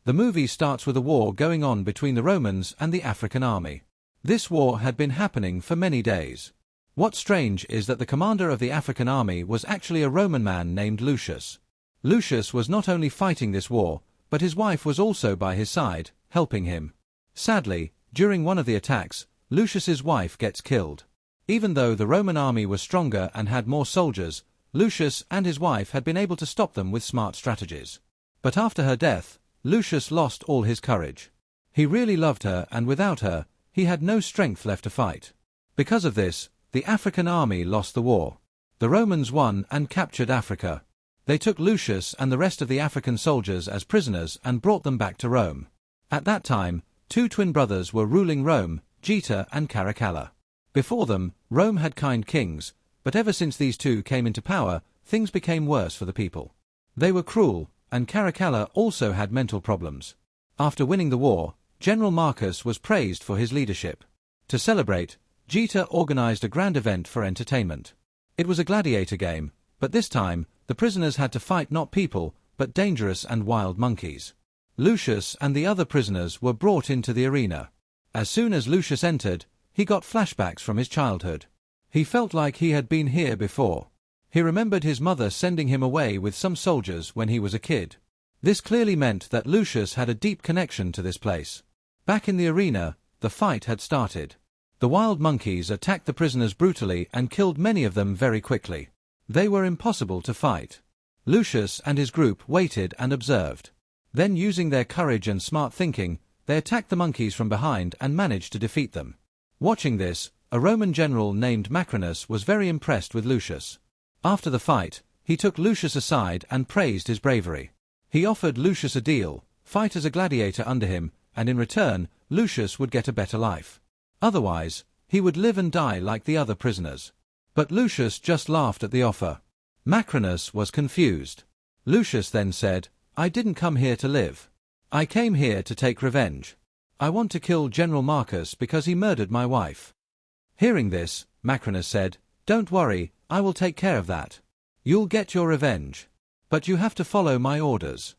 The movie starts with a war going on between the Romans and the African army. This war had been happening for many days. What's strange is that the commander of the African army was actually a Roman man named Lucius. Lucius was not only fighting this war, but his wife was also by his side, helping him. Sadly, during one of the attacks, Lucius's wife gets killed. Even though the Roman army was stronger and had more soldiers, Lucius and his wife had been able to stop them with smart strategies. But after her death, Lucius lost all his courage. He really loved her, and without her, he had no strength left to fight. Because of this, the African army lost the war. The Romans won and captured Africa. They took Lucius and the rest of the African soldiers as prisoners and brought them back to Rome. At that time, two twin brothers were ruling Rome, Geta and Caracalla. Before them, Rome had kind kings, but ever since these two came into power, things became worse for the people. They were cruel, and Caracalla also had mental problems. After winning the war, General Marcus was praised for his leadership. To celebrate, Geta organized a grand event for entertainment. It was a gladiator game, but this time, the prisoners had to fight not people, but dangerous and wild monkeys. Lucius and the other prisoners were brought into the arena. As soon as Lucius entered, he got flashbacks from his childhood. He felt like he had been here before. He remembered his mother sending him away with some soldiers when he was a kid. This clearly meant that Lucius had a deep connection to this place. Back in the arena, the fight had started. The wild monkeys attacked the prisoners brutally and killed many of them very quickly. They were impossible to fight. Lucius and his group waited and observed. Then, using their courage and smart thinking, they attacked the monkeys from behind and managed to defeat them. Watching this, a Roman general named Macrinus was very impressed with Lucius. After the fight, he took Lucius aside and praised his bravery. He offered Lucius a deal: fight as a gladiator under him, and in return, Lucius would get a better life. Otherwise, he would live and die like the other prisoners. But Lucius just laughed at the offer. Macrinus was confused. Lucius then said, "I didn't come here to live. I came here to take revenge. I want to kill General Marcus because he murdered my wife." Hearing this, Macrinus said, "Don't worry, I will take care of that. You'll get your revenge. But you have to follow my orders."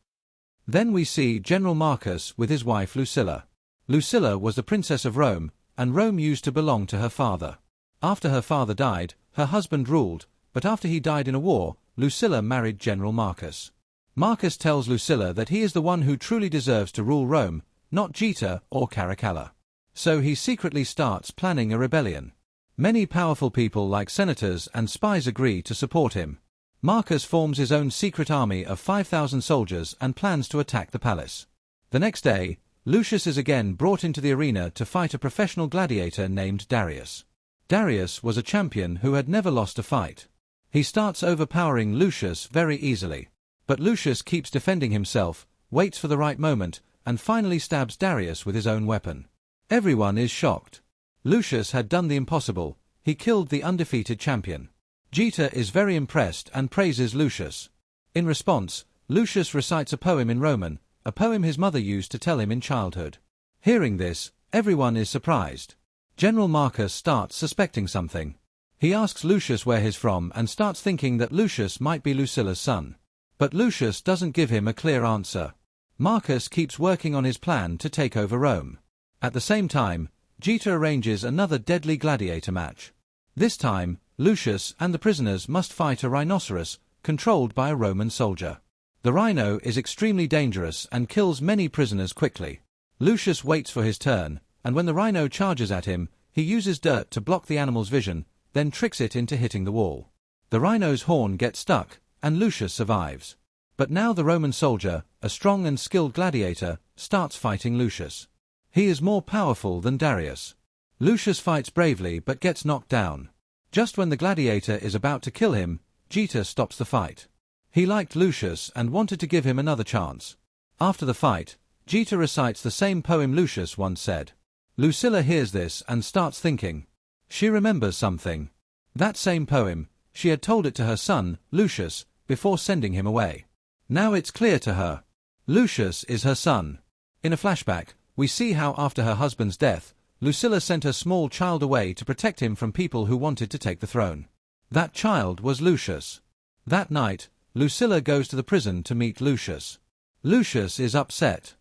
Then we see General Marcus with his wife Lucilla. Lucilla was the princess of Rome, and Rome used to belong to her father. After her father died, her husband ruled, but after he died in a war, Lucilla married General Marcus. Marcus tells Lucilla that he is the one who truly deserves to rule Rome, not Geta or Caracalla. So he secretly starts planning a rebellion. Many powerful people like senators and spies agree to support him. Marcus forms his own secret army of 5,000 soldiers and plans to attack the palace. The next day, Lucius is again brought into the arena to fight a professional gladiator named Darius. Darius was a champion who had never lost a fight. He starts overpowering Lucius very easily. But Lucius keeps defending himself, waits for the right moment, and finally stabs Darius with his own weapon. Everyone is shocked. Lucius had done the impossible. He killed the undefeated champion. Geta is very impressed and praises Lucius. In response, Lucius recites a poem in Roman, a poem his mother used to tell him in childhood. Hearing this, everyone is surprised. General Marcus starts suspecting something. He asks Lucius where he's from and starts thinking that Lucius might be Lucilla's son. But Lucius doesn't give him a clear answer. Marcus keeps working on his plan to take over Rome. At the same time, Geta arranges another deadly gladiator match. This time, Lucius and the prisoners must fight a rhinoceros, controlled by a Roman soldier. The rhino is extremely dangerous and kills many prisoners quickly. Lucius waits for his turn, and when the rhino charges at him, he uses dirt to block the animal's vision, then tricks it into hitting the wall. The rhino's horn gets stuck, and Lucius survives. But now the Roman soldier, a strong and skilled gladiator, starts fighting Lucius. He is more powerful than Darius. Lucius fights bravely but gets knocked down. Just when the gladiator is about to kill him, Geta stops the fight. He liked Lucius and wanted to give him another chance. After the fight, Geta recites the same poem Lucius once said. Lucilla hears this and starts thinking. She remembers something. That same poem, she had told it to her son, Lucius, before sending him away. Now it's clear to her. Lucius is her son. In a flashback, we see how after her husband's death, Lucilla sent her small child away to protect him from people who wanted to take the throne. That child was Lucius. That night, Lucilla goes to the prison to meet Lucius. Lucius is upset.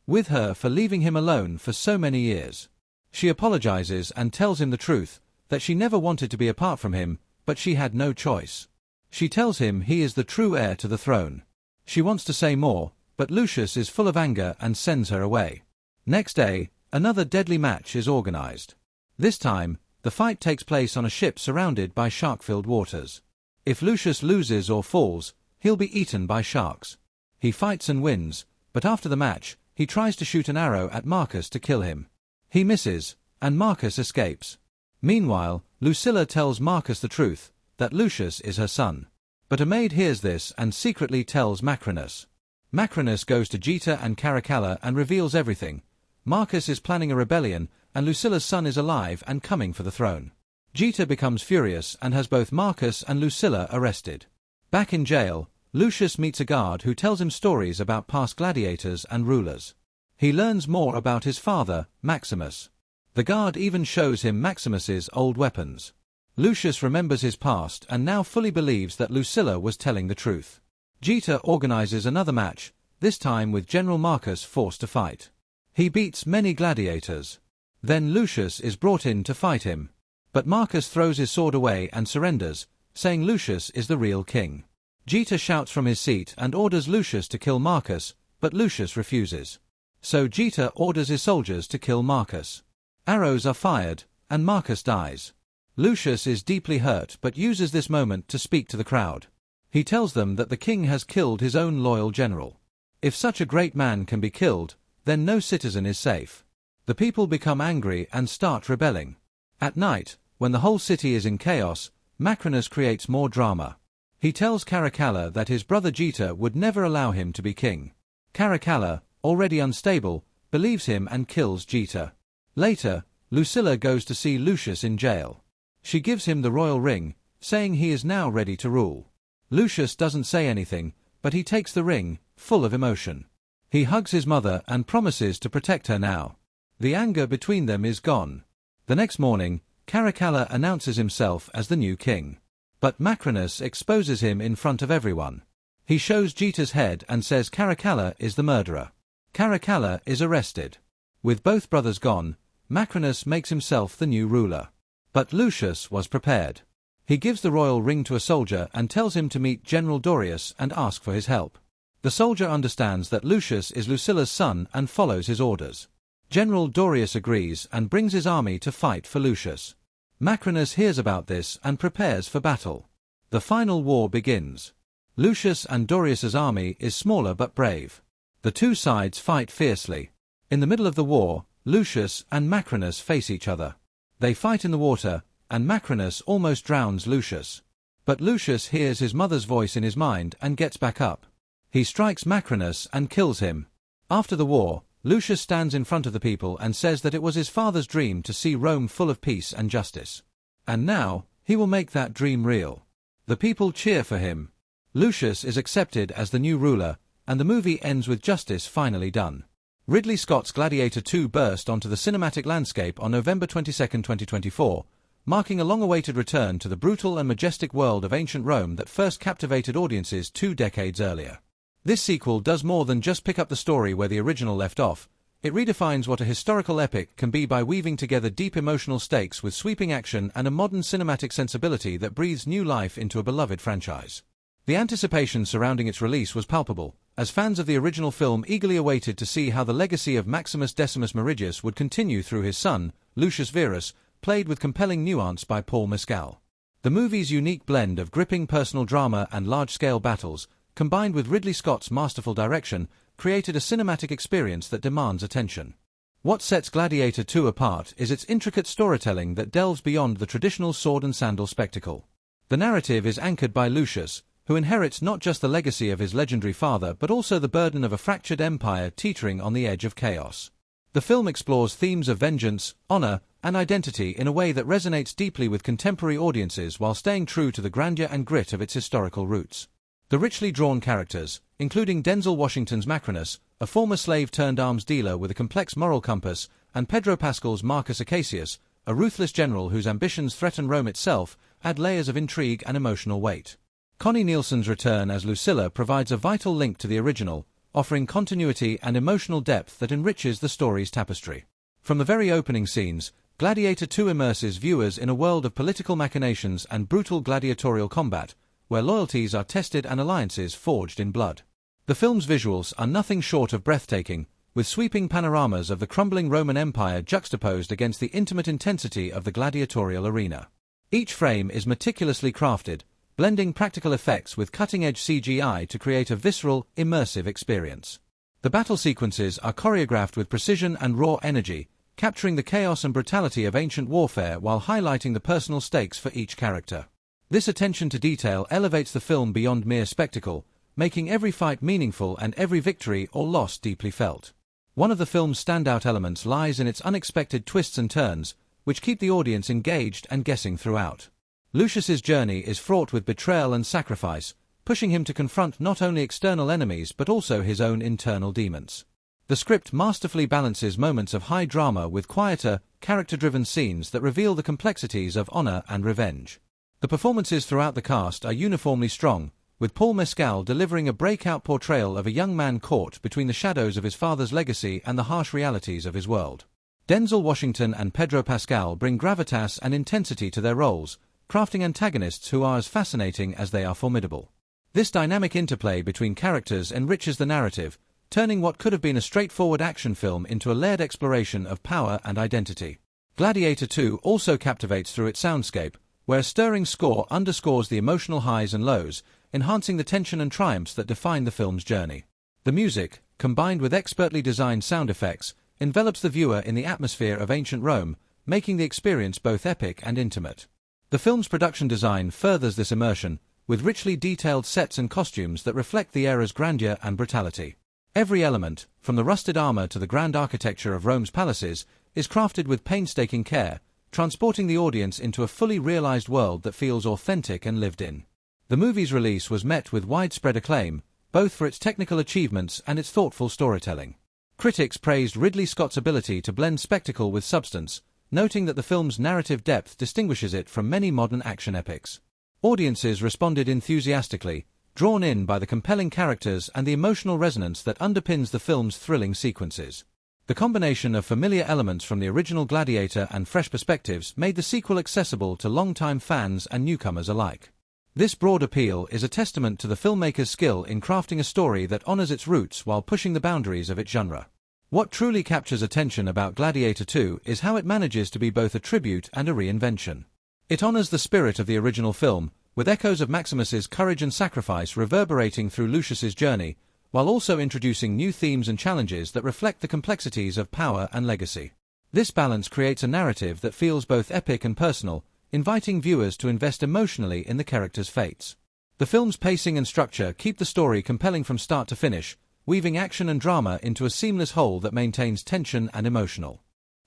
with her for leaving him alone for so many years. She apologizes and tells him the truth, that she never wanted to be apart from him, but she had no choice. She tells him he is the true heir to the throne. She wants to say more, but Lucius is full of anger and sends her away. Next day, another deadly match is organized. This time, the fight takes place on a ship surrounded by shark-filled waters. If Lucius loses or falls, he'll be eaten by sharks. He fights and wins, but after the match, he tries to shoot an arrow at Marcus to kill him. He misses, and Marcus escapes. Meanwhile, Lucilla tells Marcus the truth, that Lucius is her son. But a maid hears this and secretly tells Macrinus. Macrinus goes to Gita and Caracalla and reveals everything. Marcus is planning a rebellion, and Lucilla's son is alive and coming for the throne. Gita becomes furious and has both Marcus and Lucilla arrested. Back in jail, Lucius meets a guard who tells him stories about past gladiators and rulers. He learns more about his father, Maximus. The guard even shows him Maximus's old weapons. Lucius remembers his past and now fully believes that Lucilla was telling the truth. Gita organizes another match, this time with General Marcus forced to fight. He beats many gladiators. Then Lucius is brought in to fight him. But Marcus throws his sword away and surrenders, saying Lucius is the real king. Gita shouts from his seat and orders Lucius to kill Marcus, but Lucius refuses. So Gita orders his soldiers to kill Marcus. Arrows are fired, and Marcus dies. Lucius is deeply hurt but uses this moment to speak to the crowd. He tells them that the king has killed his own loyal general. If such a great man can be killed, then no citizen is safe. The people become angry and start rebelling. At night, when the whole city is in chaos, Macrinus creates more drama. He tells Caracalla that his brother Gita would never allow him to be king. Caracalla, already unstable, believes him and kills Gita. Later, Lucilla goes to see Lucius in jail. She gives him the royal ring, saying he is now ready to rule. Lucius doesn't say anything, but he takes the ring, full of emotion. He hugs his mother and promises to protect her now. The anger between them is gone. The next morning, Caracalla announces himself as the new king. But Macrinus exposes him in front of everyone. He shows Gita's head and says Caracalla is the murderer. Caracalla is arrested. With both brothers gone, Macrinus makes himself the new ruler. But Lucius was prepared. He gives the royal ring to a soldier and tells him to meet General Dorius and ask for his help. The soldier understands that Lucius is Lucilla's son and follows his orders. General Dorius agrees and brings his army to fight for Lucius. Macrinus hears about this and prepares for battle. The final war begins. Lucius and Dorius's army is smaller but brave. The two sides fight fiercely. In the middle of the war, Lucius and Macrinus face each other. They fight in the water, and Macrinus almost drowns Lucius. But Lucius hears his mother's voice in his mind and gets back up. He strikes Macrinus and kills him. After the war, Lucius stands in front of the people and says that it was his father's dream to see Rome full of peace and justice. And now, he will make that dream real. The people cheer for him. Lucius is accepted as the new ruler, and the movie ends with justice finally done. Ridley Scott's Gladiator II burst onto the cinematic landscape on November 22, 2024, marking a long-awaited return to the brutal and majestic world of ancient Rome that first captivated audiences 2 decades earlier. This sequel does more than just pick up the story where the original left off. It redefines what a historical epic can be by weaving together deep emotional stakes with sweeping action and a modern cinematic sensibility that breathes new life into a beloved franchise. The anticipation surrounding its release was palpable, as fans of the original film eagerly awaited to see how the legacy of Maximus Decimus Meridius would continue through his son, Lucius Verus, played with compelling nuance by Paul Mescal. The movie's unique blend of gripping personal drama and large-scale battles, combined with Ridley Scott's masterful direction, created a cinematic experience that demands attention. What sets Gladiator II apart is its intricate storytelling that delves beyond the traditional sword and sandal spectacle. The narrative is anchored by Lucius, who inherits not just the legacy of his legendary father but also the burden of a fractured empire teetering on the edge of chaos. The film explores themes of vengeance, honor, and identity in a way that resonates deeply with contemporary audiences while staying true to the grandeur and grit of its historical roots. The richly drawn characters, including Denzel Washington's Macrinus, a former slave-turned-arms dealer with a complex moral compass, and Pedro Pascal's Marcus Acacius, a ruthless general whose ambitions threaten Rome itself, add layers of intrigue and emotional weight. Connie Nielsen's return as Lucilla provides a vital link to the original, offering continuity and emotional depth that enriches the story's tapestry. From the very opening scenes, Gladiator II immerses viewers in a world of political machinations and brutal gladiatorial combat, where loyalties are tested and alliances forged in blood. The film's visuals are nothing short of breathtaking, with sweeping panoramas of the crumbling Roman Empire juxtaposed against the intimate intensity of the gladiatorial arena. Each frame is meticulously crafted, blending practical effects with cutting-edge CGI to create a visceral, immersive experience. The battle sequences are choreographed with precision and raw energy, capturing the chaos and brutality of ancient warfare while highlighting the personal stakes for each character. This attention to detail elevates the film beyond mere spectacle, making every fight meaningful and every victory or loss deeply felt. One of the film's standout elements lies in its unexpected twists and turns, which keep the audience engaged and guessing throughout. Lucius's journey is fraught with betrayal and sacrifice, pushing him to confront not only external enemies but also his own internal demons. The script masterfully balances moments of high drama with quieter, character-driven scenes that reveal the complexities of honor and revenge. The performances throughout the cast are uniformly strong, with Paul Mescal delivering a breakout portrayal of a young man caught between the shadows of his father's legacy and the harsh realities of his world. Denzel Washington and Pedro Pascal bring gravitas and intensity to their roles, crafting antagonists who are as fascinating as they are formidable. This dynamic interplay between characters enriches the narrative, turning what could have been a straightforward action film into a layered exploration of power and identity. Gladiator II also captivates through its soundscape, where a stirring score underscores the emotional highs and lows, enhancing the tension and triumphs that define the film's journey. The music, combined with expertly designed sound effects, envelops the viewer in the atmosphere of ancient Rome, making the experience both epic and intimate. The film's production design furthers this immersion, with richly detailed sets and costumes that reflect the era's grandeur and brutality. Every element, from the rusted armor to the grand architecture of Rome's palaces, is crafted with painstaking care, transporting the audience into a fully realized world that feels authentic and lived in. The movie's release was met with widespread acclaim, both for its technical achievements and its thoughtful storytelling. Critics praised Ridley Scott's ability to blend spectacle with substance, noting that the film's narrative depth distinguishes it from many modern action epics. Audiences responded enthusiastically, drawn in by the compelling characters and the emotional resonance that underpins the film's thrilling sequences. The combination of familiar elements from the original Gladiator and fresh perspectives made the sequel accessible to longtime fans and newcomers alike. This broad appeal is a testament to the filmmaker's skill in crafting a story that honors its roots while pushing the boundaries of its genre. What truly captures attention about Gladiator II is how it manages to be both a tribute and a reinvention. It honors the spirit of the original film, with echoes of Maximus's courage and sacrifice reverberating through Lucius's journey, while also introducing new themes and challenges that reflect the complexities of power and legacy. This balance creates a narrative that feels both epic and personal, inviting viewers to invest emotionally in the characters' fates. The film's pacing and structure keep the story compelling from start to finish, weaving action and drama into a seamless whole that maintains tension and emotional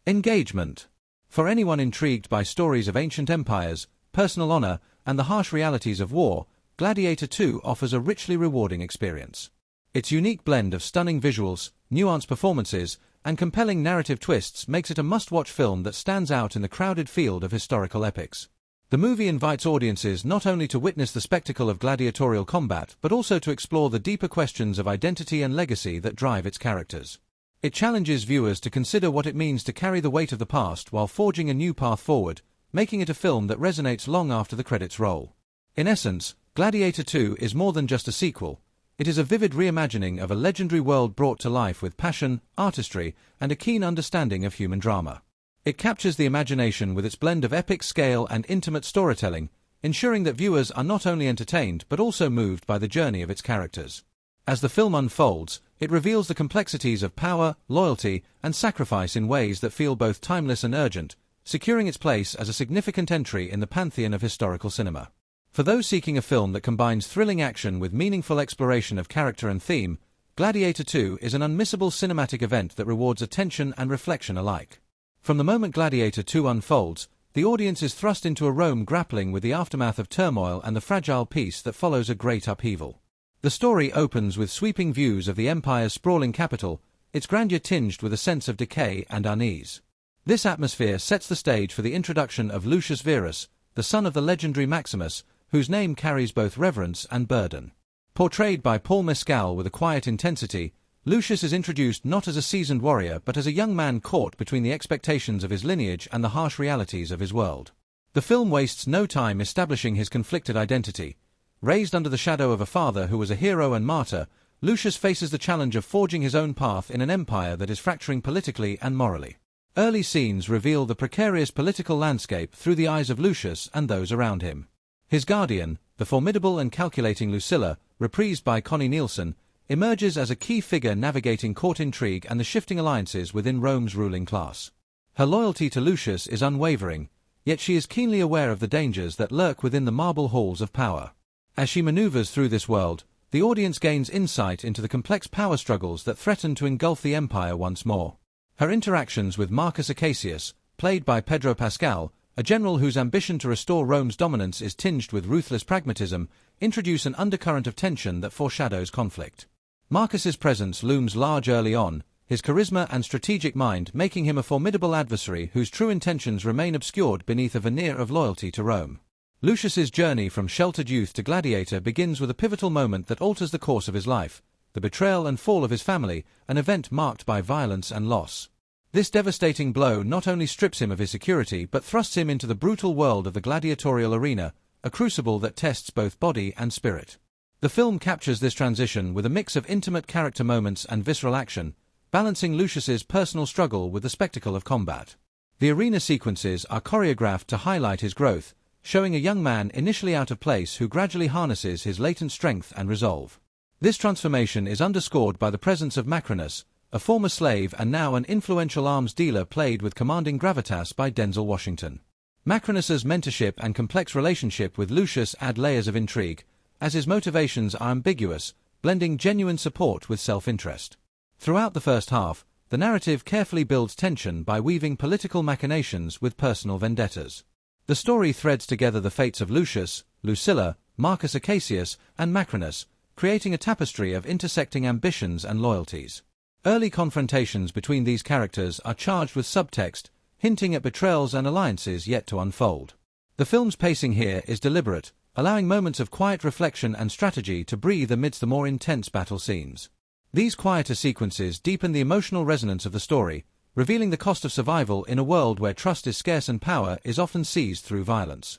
engagement. For anyone intrigued by stories of ancient empires, personal honor, and the harsh realities of war, Gladiator II offers a richly rewarding experience. Its unique blend of stunning visuals, nuanced performances, and compelling narrative twists makes it a must-watch film that stands out in the crowded field of historical epics. The movie invites audiences not only to witness the spectacle of gladiatorial combat but also to explore the deeper questions of identity and legacy that drive its characters. It challenges viewers to consider what it means to carry the weight of the past while forging a new path forward, making it a film that resonates long after the credits roll. In essence, Gladiator II is more than just a sequel. It is a vivid reimagining of a legendary world brought to life with passion, artistry, and a keen understanding of human drama. It captures the imagination with its blend of epic scale and intimate storytelling, ensuring that viewers are not only entertained but also moved by the journey of its characters. As the film unfolds, it reveals the complexities of power, loyalty, and sacrifice in ways that feel both timeless and urgent, securing its place as a significant entry in the pantheon of historical cinema. For those seeking a film that combines thrilling action with meaningful exploration of character and theme, Gladiator II is an unmissable cinematic event that rewards attention and reflection alike. From the moment Gladiator II unfolds, the audience is thrust into a Rome grappling with the aftermath of turmoil and the fragile peace that follows a great upheaval. The story opens with sweeping views of the empire's sprawling capital, its grandeur tinged with a sense of decay and unease. This atmosphere sets the stage for the introduction of Lucius Verus, the son of the legendary Maximus, whose name carries both reverence and burden. Portrayed by Paul Mescal with a quiet intensity, Lucius is introduced not as a seasoned warrior but as a young man caught between the expectations of his lineage and the harsh realities of his world. The film wastes no time establishing his conflicted identity. Raised under the shadow of a father who was a hero and martyr, Lucius faces the challenge of forging his own path in an empire that is fracturing politically and morally. Early scenes reveal the precarious political landscape through the eyes of Lucius and those around him. His guardian, the formidable and calculating Lucilla, reprised by Connie Nielsen, emerges as a key figure navigating court intrigue and the shifting alliances within Rome's ruling class. Her loyalty to Lucius is unwavering, yet she is keenly aware of the dangers that lurk within the marble halls of power. As she maneuvers through this world, the audience gains insight into the complex power struggles that threaten to engulf the empire once more. Her interactions with Marcus Acacius, played by Pedro Pascal, a general whose ambition to restore Rome's dominance is tinged with ruthless pragmatism, introduce an undercurrent of tension that foreshadows conflict. Marcus's presence looms large early on, his charisma and strategic mind making him a formidable adversary whose true intentions remain obscured beneath a veneer of loyalty to Rome. Lucius's journey from sheltered youth to gladiator begins with a pivotal moment that alters the course of his life, the betrayal and fall of his family, an event marked by violence and loss. This devastating blow not only strips him of his security but thrusts him into the brutal world of the gladiatorial arena, a crucible that tests both body and spirit. The film captures this transition with a mix of intimate character moments and visceral action, balancing Lucius's personal struggle with the spectacle of combat. The arena sequences are choreographed to highlight his growth, showing a young man initially out of place who gradually harnesses his latent strength and resolve. This transformation is underscored by the presence of Macrinus, a former slave and now an influential arms dealer played with commanding gravitas by Denzel Washington. Macrinus's mentorship and complex relationship with Lucius add layers of intrigue, as his motivations are ambiguous, blending genuine support with self-interest. Throughout the first half, the narrative carefully builds tension by weaving political machinations with personal vendettas. The story threads together the fates of Lucius, Lucilla, Marcus Acacius, and Macrinus, creating a tapestry of intersecting ambitions and loyalties. Early confrontations between these characters are charged with subtext, hinting at betrayals and alliances yet to unfold. The film's pacing here is deliberate, allowing moments of quiet reflection and strategy to breathe amidst the more intense battle scenes. These quieter sequences deepen the emotional resonance of the story, revealing the cost of survival in a world where trust is scarce and power is often seized through violence.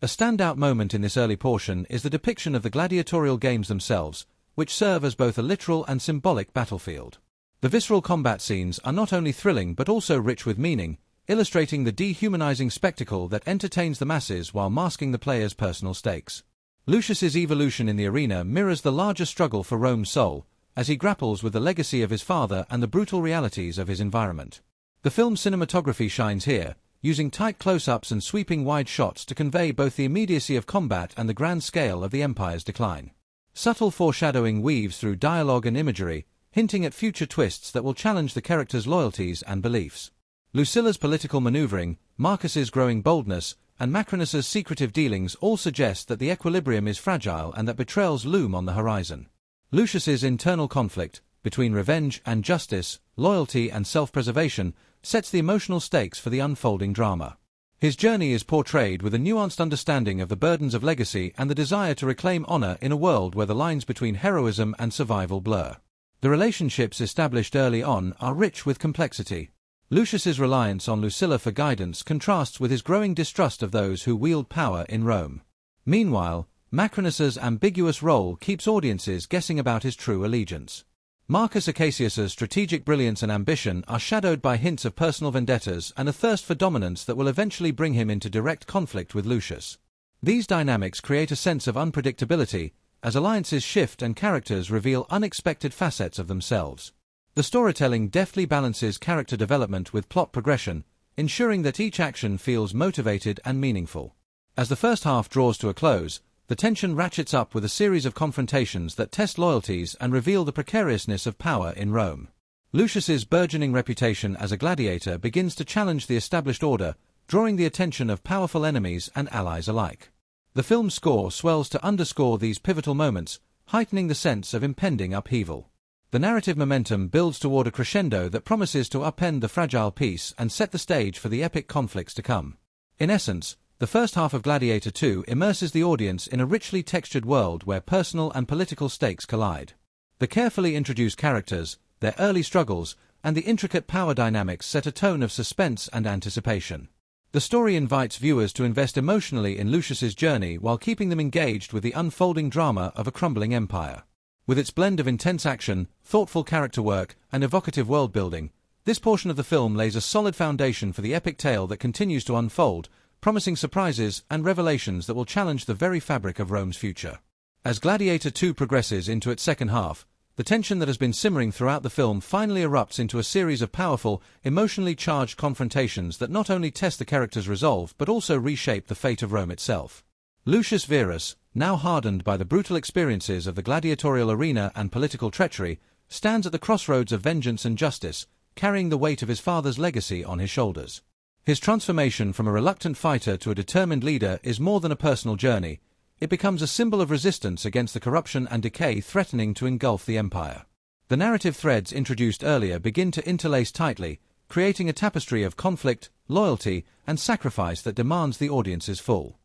A standout moment in this early portion is the depiction of the gladiatorial games themselves, which serve as both a literal and symbolic battlefield. The visceral combat scenes are not only thrilling but also rich with meaning, illustrating the dehumanizing spectacle that entertains the masses while masking the player's personal stakes. Lucius's evolution in the arena mirrors the larger struggle for Rome's soul, as he grapples with the legacy of his father and the brutal realities of his environment. The film's cinematography shines here, using tight close-ups and sweeping wide shots to convey both the immediacy of combat and the grand scale of the empire's decline. Subtle foreshadowing weaves through dialogue and imagery, hinting at future twists that will challenge the characters' loyalties and beliefs. Lucilla's political maneuvering, Marcus's growing boldness, and Macrinus's secretive dealings all suggest that the equilibrium is fragile and that betrayals loom on the horizon. Lucius's internal conflict, between revenge and justice, loyalty and self-preservation, sets the emotional stakes for the unfolding drama. His journey is portrayed with a nuanced understanding of the burdens of legacy and the desire to reclaim honor in a world where the lines between heroism and survival blur. The relationships established early on are rich with complexity. Lucius's reliance on Lucilla for guidance contrasts with his growing distrust of those who wield power in Rome. Meanwhile, Macrinus's ambiguous role keeps audiences guessing about his true allegiance. Marcus Acacius's strategic brilliance and ambition are shadowed by hints of personal vendettas and a thirst for dominance that will eventually bring him into direct conflict with Lucius. These dynamics create a sense of unpredictability, as alliances shift and characters reveal unexpected facets of themselves. The storytelling deftly balances character development with plot progression, ensuring that each action feels motivated and meaningful. As the first half draws to a close, the tension ratchets up with a series of confrontations that test loyalties and reveal the precariousness of power in Rome. Lucius's burgeoning reputation as a gladiator begins to challenge the established order, drawing the attention of powerful enemies and allies alike. The film's score swells to underscore these pivotal moments, heightening the sense of impending upheaval. The narrative momentum builds toward a crescendo that promises to upend the fragile peace and set the stage for the epic conflicts to come. In essence, The first half of Gladiator II immerses the audience in a richly textured world where personal and political stakes collide. The carefully introduced characters, their early struggles, and the intricate power dynamics set a tone of suspense and anticipation. The story invites viewers to invest emotionally in Lucius's journey while keeping them engaged with the unfolding drama of a crumbling empire. With its blend of intense action, thoughtful character work, and evocative world-building, this portion of the film lays a solid foundation for the epic tale that continues to unfold, promising surprises and revelations that will challenge the very fabric of Rome's future. As Gladiator II progresses into its second half, the tension that has been simmering throughout the film finally erupts into a series of powerful, emotionally charged confrontations that not only test the characters' resolve but also reshape the fate of Rome itself. Lucius Verus, now hardened by the brutal experiences of the gladiatorial arena and political treachery, stands at the crossroads of vengeance and justice, carrying the weight of his father's legacy on his shoulders. His transformation from a reluctant fighter to a determined leader is more than a personal journey. It becomes a symbol of resistance against the corruption and decay threatening to engulf the empire. The narrative threads introduced earlier begin to interlace tightly, creating a tapestry of conflict, loyalty, and sacrifice that demands the audience's full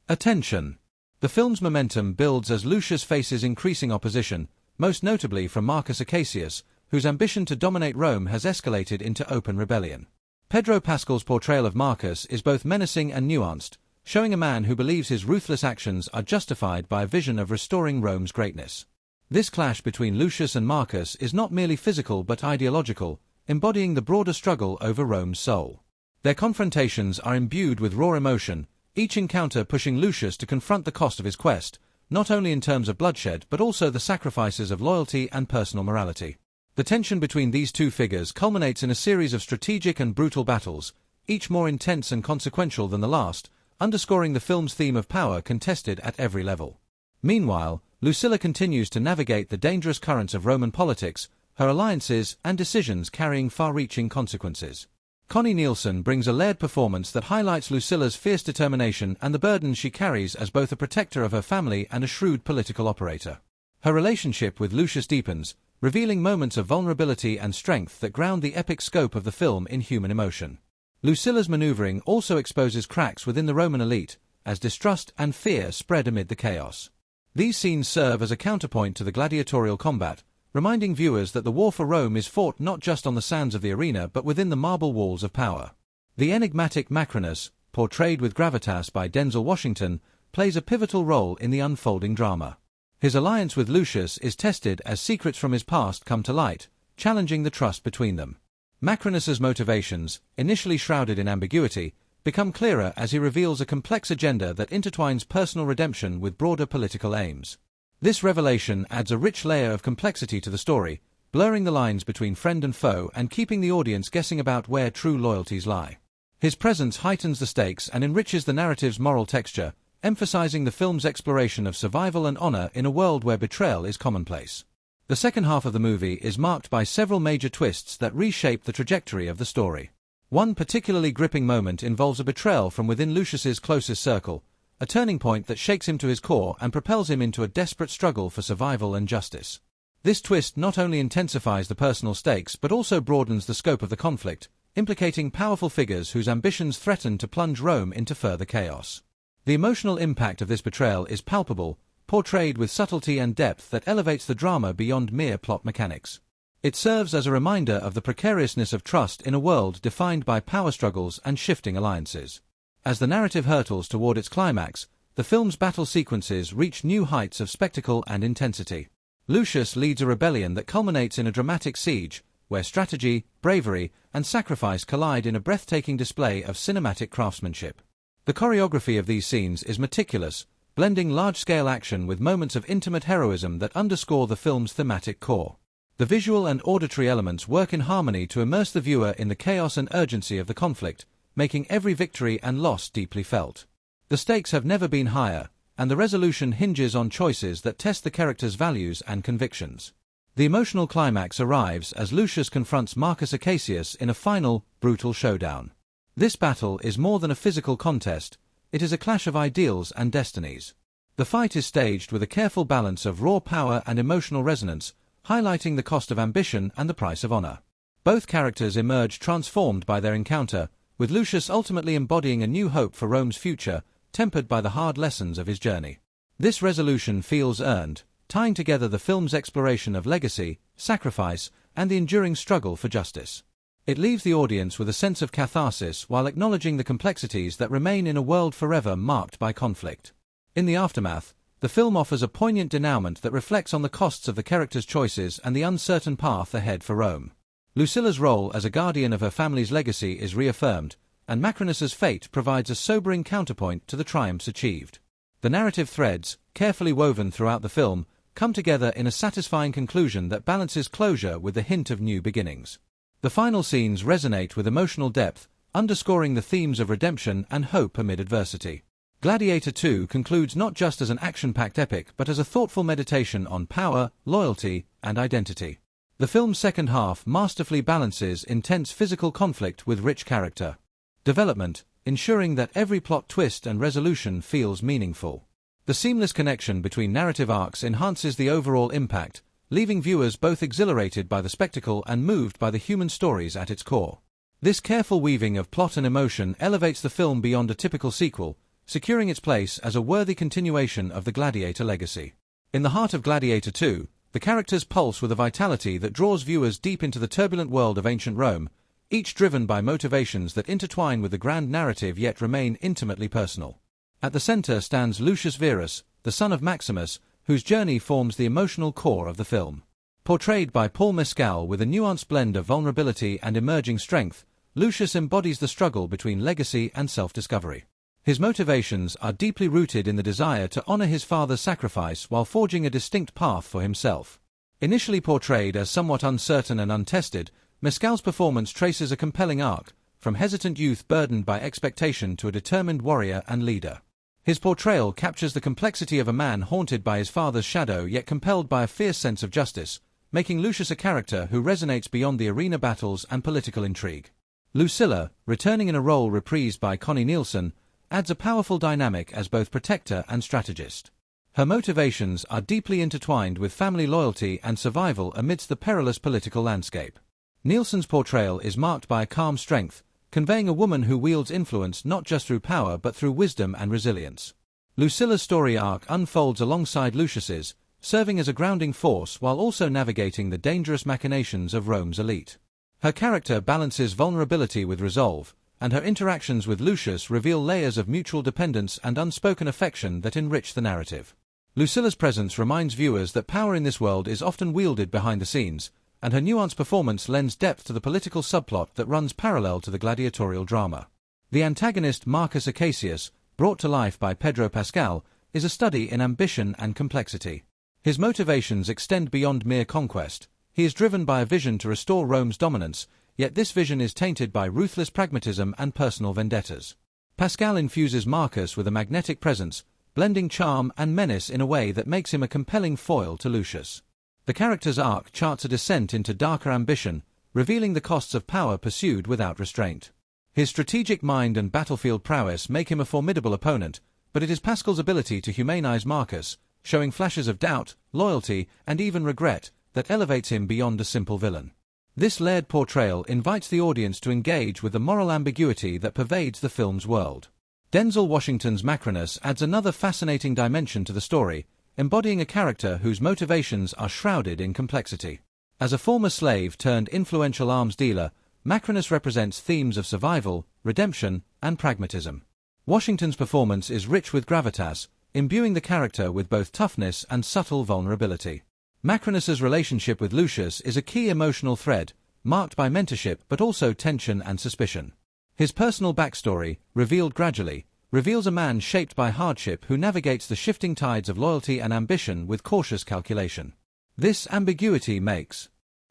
attention. The film's momentum builds as Lucius faces increasing opposition, most notably from Marcus Acacius, whose ambition to dominate Rome has escalated into open rebellion. Pedro Pascal's portrayal of Marcus is both menacing and nuanced, showing a man who believes his ruthless actions are justified by a vision of restoring Rome's greatness. This clash between Lucius and Marcus is not merely physical but ideological, embodying the broader struggle over Rome's soul. Their confrontations are imbued with raw emotion, each encounter pushing Lucius to confront the cost of his quest, not only in terms of bloodshed but also the sacrifices of loyalty and personal morality. The tension between these two figures culminates in a series of strategic and brutal battles, each more intense and consequential than the last, underscoring the film's theme of power contested at every level. Meanwhile, Lucilla continues to navigate the dangerous currents of Roman politics, her alliances and decisions carrying far-reaching consequences. Connie Nielsen brings a layered performance that highlights Lucilla's fierce determination and the burden she carries as both a protector of her family and a shrewd political operator. Her relationship with Lucius deepens, revealing moments of vulnerability and strength that ground the epic scope of the film in human emotion. Lucilla's maneuvering also exposes cracks within the Roman elite, as distrust and fear spread amid the chaos. These scenes serve as a counterpoint to the gladiatorial combat, reminding viewers that the war for Rome is fought not just on the sands of the arena but within the marble walls of power. The enigmatic Macrinus, portrayed with gravitas by Denzel Washington, plays a pivotal role in the unfolding drama. His alliance with Lucius is tested as secrets from his past come to light, challenging the trust between them. Macrinus's motivations, initially shrouded in ambiguity, become clearer as he reveals a complex agenda that intertwines personal redemption with broader political aims. This revelation adds a rich layer of complexity to the story, blurring the lines between friend and foe and keeping the audience guessing about where true loyalties lie. His presence heightens the stakes and enriches the narrative's moral texture, emphasizing the film's exploration of survival and honor in a world where betrayal is commonplace. The second half of the movie is marked by several major twists that reshape the trajectory of the story. One particularly gripping moment involves a betrayal from within Lucius's closest circle, a turning point that shakes him to his core and propels him into a desperate struggle for survival and justice. This twist not only intensifies the personal stakes but also broadens the scope of the conflict, implicating powerful figures whose ambitions threaten to plunge Rome into further chaos. The emotional impact of this betrayal is palpable, portrayed with subtlety and depth that elevates the drama beyond mere plot mechanics. It serves as a reminder of the precariousness of trust in a world defined by power struggles and shifting alliances. As the narrative hurtles toward its climax, the film's battle sequences reach new heights of spectacle and intensity. Lucius leads a rebellion that culminates in a dramatic siege, where strategy, bravery, and sacrifice collide in a breathtaking display of cinematic craftsmanship. The choreography of these scenes is meticulous, blending large-scale action with moments of intimate heroism that underscore the film's thematic core. The visual and auditory elements work in harmony to immerse the viewer in the chaos and urgency of the conflict, making every victory and loss deeply felt. The stakes have never been higher, and the resolution hinges on choices that test the character's values and convictions. The emotional climax arrives as Lucius confronts Marcus Acacius in a final, brutal showdown. This battle is more than a physical contest, it is a clash of ideals and destinies. The fight is staged with a careful balance of raw power and emotional resonance, highlighting the cost of ambition and the price of honor. Both characters emerge transformed by their encounter, with Lucius ultimately embodying a new hope for Rome's future, tempered by the hard lessons of his journey. This resolution feels earned, tying together the film's exploration of legacy, sacrifice, and the enduring struggle for justice. It leaves the audience with a sense of catharsis while acknowledging the complexities that remain in a world forever marked by conflict. In the aftermath, the film offers a poignant denouement that reflects on the costs of the characters' choices and the uncertain path ahead for Rome. Lucilla's role as a guardian of her family's legacy is reaffirmed, and Macrinus's fate provides a sobering counterpoint to the triumphs achieved. The narrative threads, carefully woven throughout the film, come together in a satisfying conclusion that balances closure with the hint of new beginnings. The final scenes resonate with emotional depth, underscoring the themes of redemption and hope amid adversity. Gladiator II concludes not just as an action-packed epic but as a thoughtful meditation on power, loyalty, and identity. The film's second half masterfully balances intense physical conflict with rich character development, ensuring that every plot twist and resolution feels meaningful. The seamless connection between narrative arcs enhances the overall impact, leaving viewers both exhilarated by the spectacle and moved by the human stories at its core. This careful weaving of plot and emotion elevates the film beyond a typical sequel, securing its place as a worthy continuation of the Gladiator legacy. In the heart of Gladiator II, the characters pulse with a vitality that draws viewers deep into the turbulent world of ancient Rome, each driven by motivations that intertwine with the grand narrative yet remain intimately personal. At the center stands Lucius Verus, the son of Maximus, whose journey forms the emotional core of the film. Portrayed by Paul Mescal with a nuanced blend of vulnerability and emerging strength, Lucius embodies the struggle between legacy and self-discovery. His motivations are deeply rooted in the desire to honor his father's sacrifice while forging a distinct path for himself. Initially portrayed as somewhat uncertain and untested, Mescal's performance traces a compelling arc, from hesitant youth burdened by expectation to a determined warrior and leader. His portrayal captures the complexity of a man haunted by his father's shadow yet compelled by a fierce sense of justice, making Lucius a character who resonates beyond the arena battles and political intrigue. Lucilla, returning in a role reprised by Connie Nielsen, adds a powerful dynamic as both protector and strategist. Her motivations are deeply intertwined with family loyalty and survival amidst the perilous political landscape. Nielsen's portrayal is marked by a calm strength, conveying a woman who wields influence not just through power but through wisdom and resilience. Lucilla's story arc unfolds alongside Lucius's, serving as a grounding force while also navigating the dangerous machinations of Rome's elite. Her character balances vulnerability with resolve, and her interactions with Lucius reveal layers of mutual dependence and unspoken affection that enrich the narrative. Lucilla's presence reminds viewers that power in this world is often wielded behind the scenes, and her nuanced performance lends depth to the political subplot that runs parallel to the gladiatorial drama. The antagonist Marcus Acacius, brought to life by Pedro Pascal, is a study in ambition and complexity. His motivations extend beyond mere conquest. He is driven by a vision to restore Rome's dominance, yet this vision is tainted by ruthless pragmatism and personal vendettas. Pascal infuses Marcus with a magnetic presence, blending charm and menace in a way that makes him a compelling foil to Lucius. The character's arc charts a descent into darker ambition, revealing the costs of power pursued without restraint. His strategic mind and battlefield prowess make him a formidable opponent, but it is Pascal's ability to humanize Marcus, showing flashes of doubt, loyalty, and even regret, that elevates him beyond a simple villain. This layered portrayal invites the audience to engage with the moral ambiguity that pervades the film's world. Denzel Washington's Macrinus adds another fascinating dimension to the story, embodying a character whose motivations are shrouded in complexity. As a former slave turned influential arms dealer, Macrinus represents themes of survival, redemption, and pragmatism. Washington's performance is rich with gravitas, imbuing the character with both toughness and subtle vulnerability. Macrinus's relationship with Lucius is a key emotional thread, marked by mentorship but also tension and suspicion. His personal backstory, revealed gradually, reveals a man shaped by hardship who navigates the shifting tides of loyalty and ambition with cautious calculation. This ambiguity makes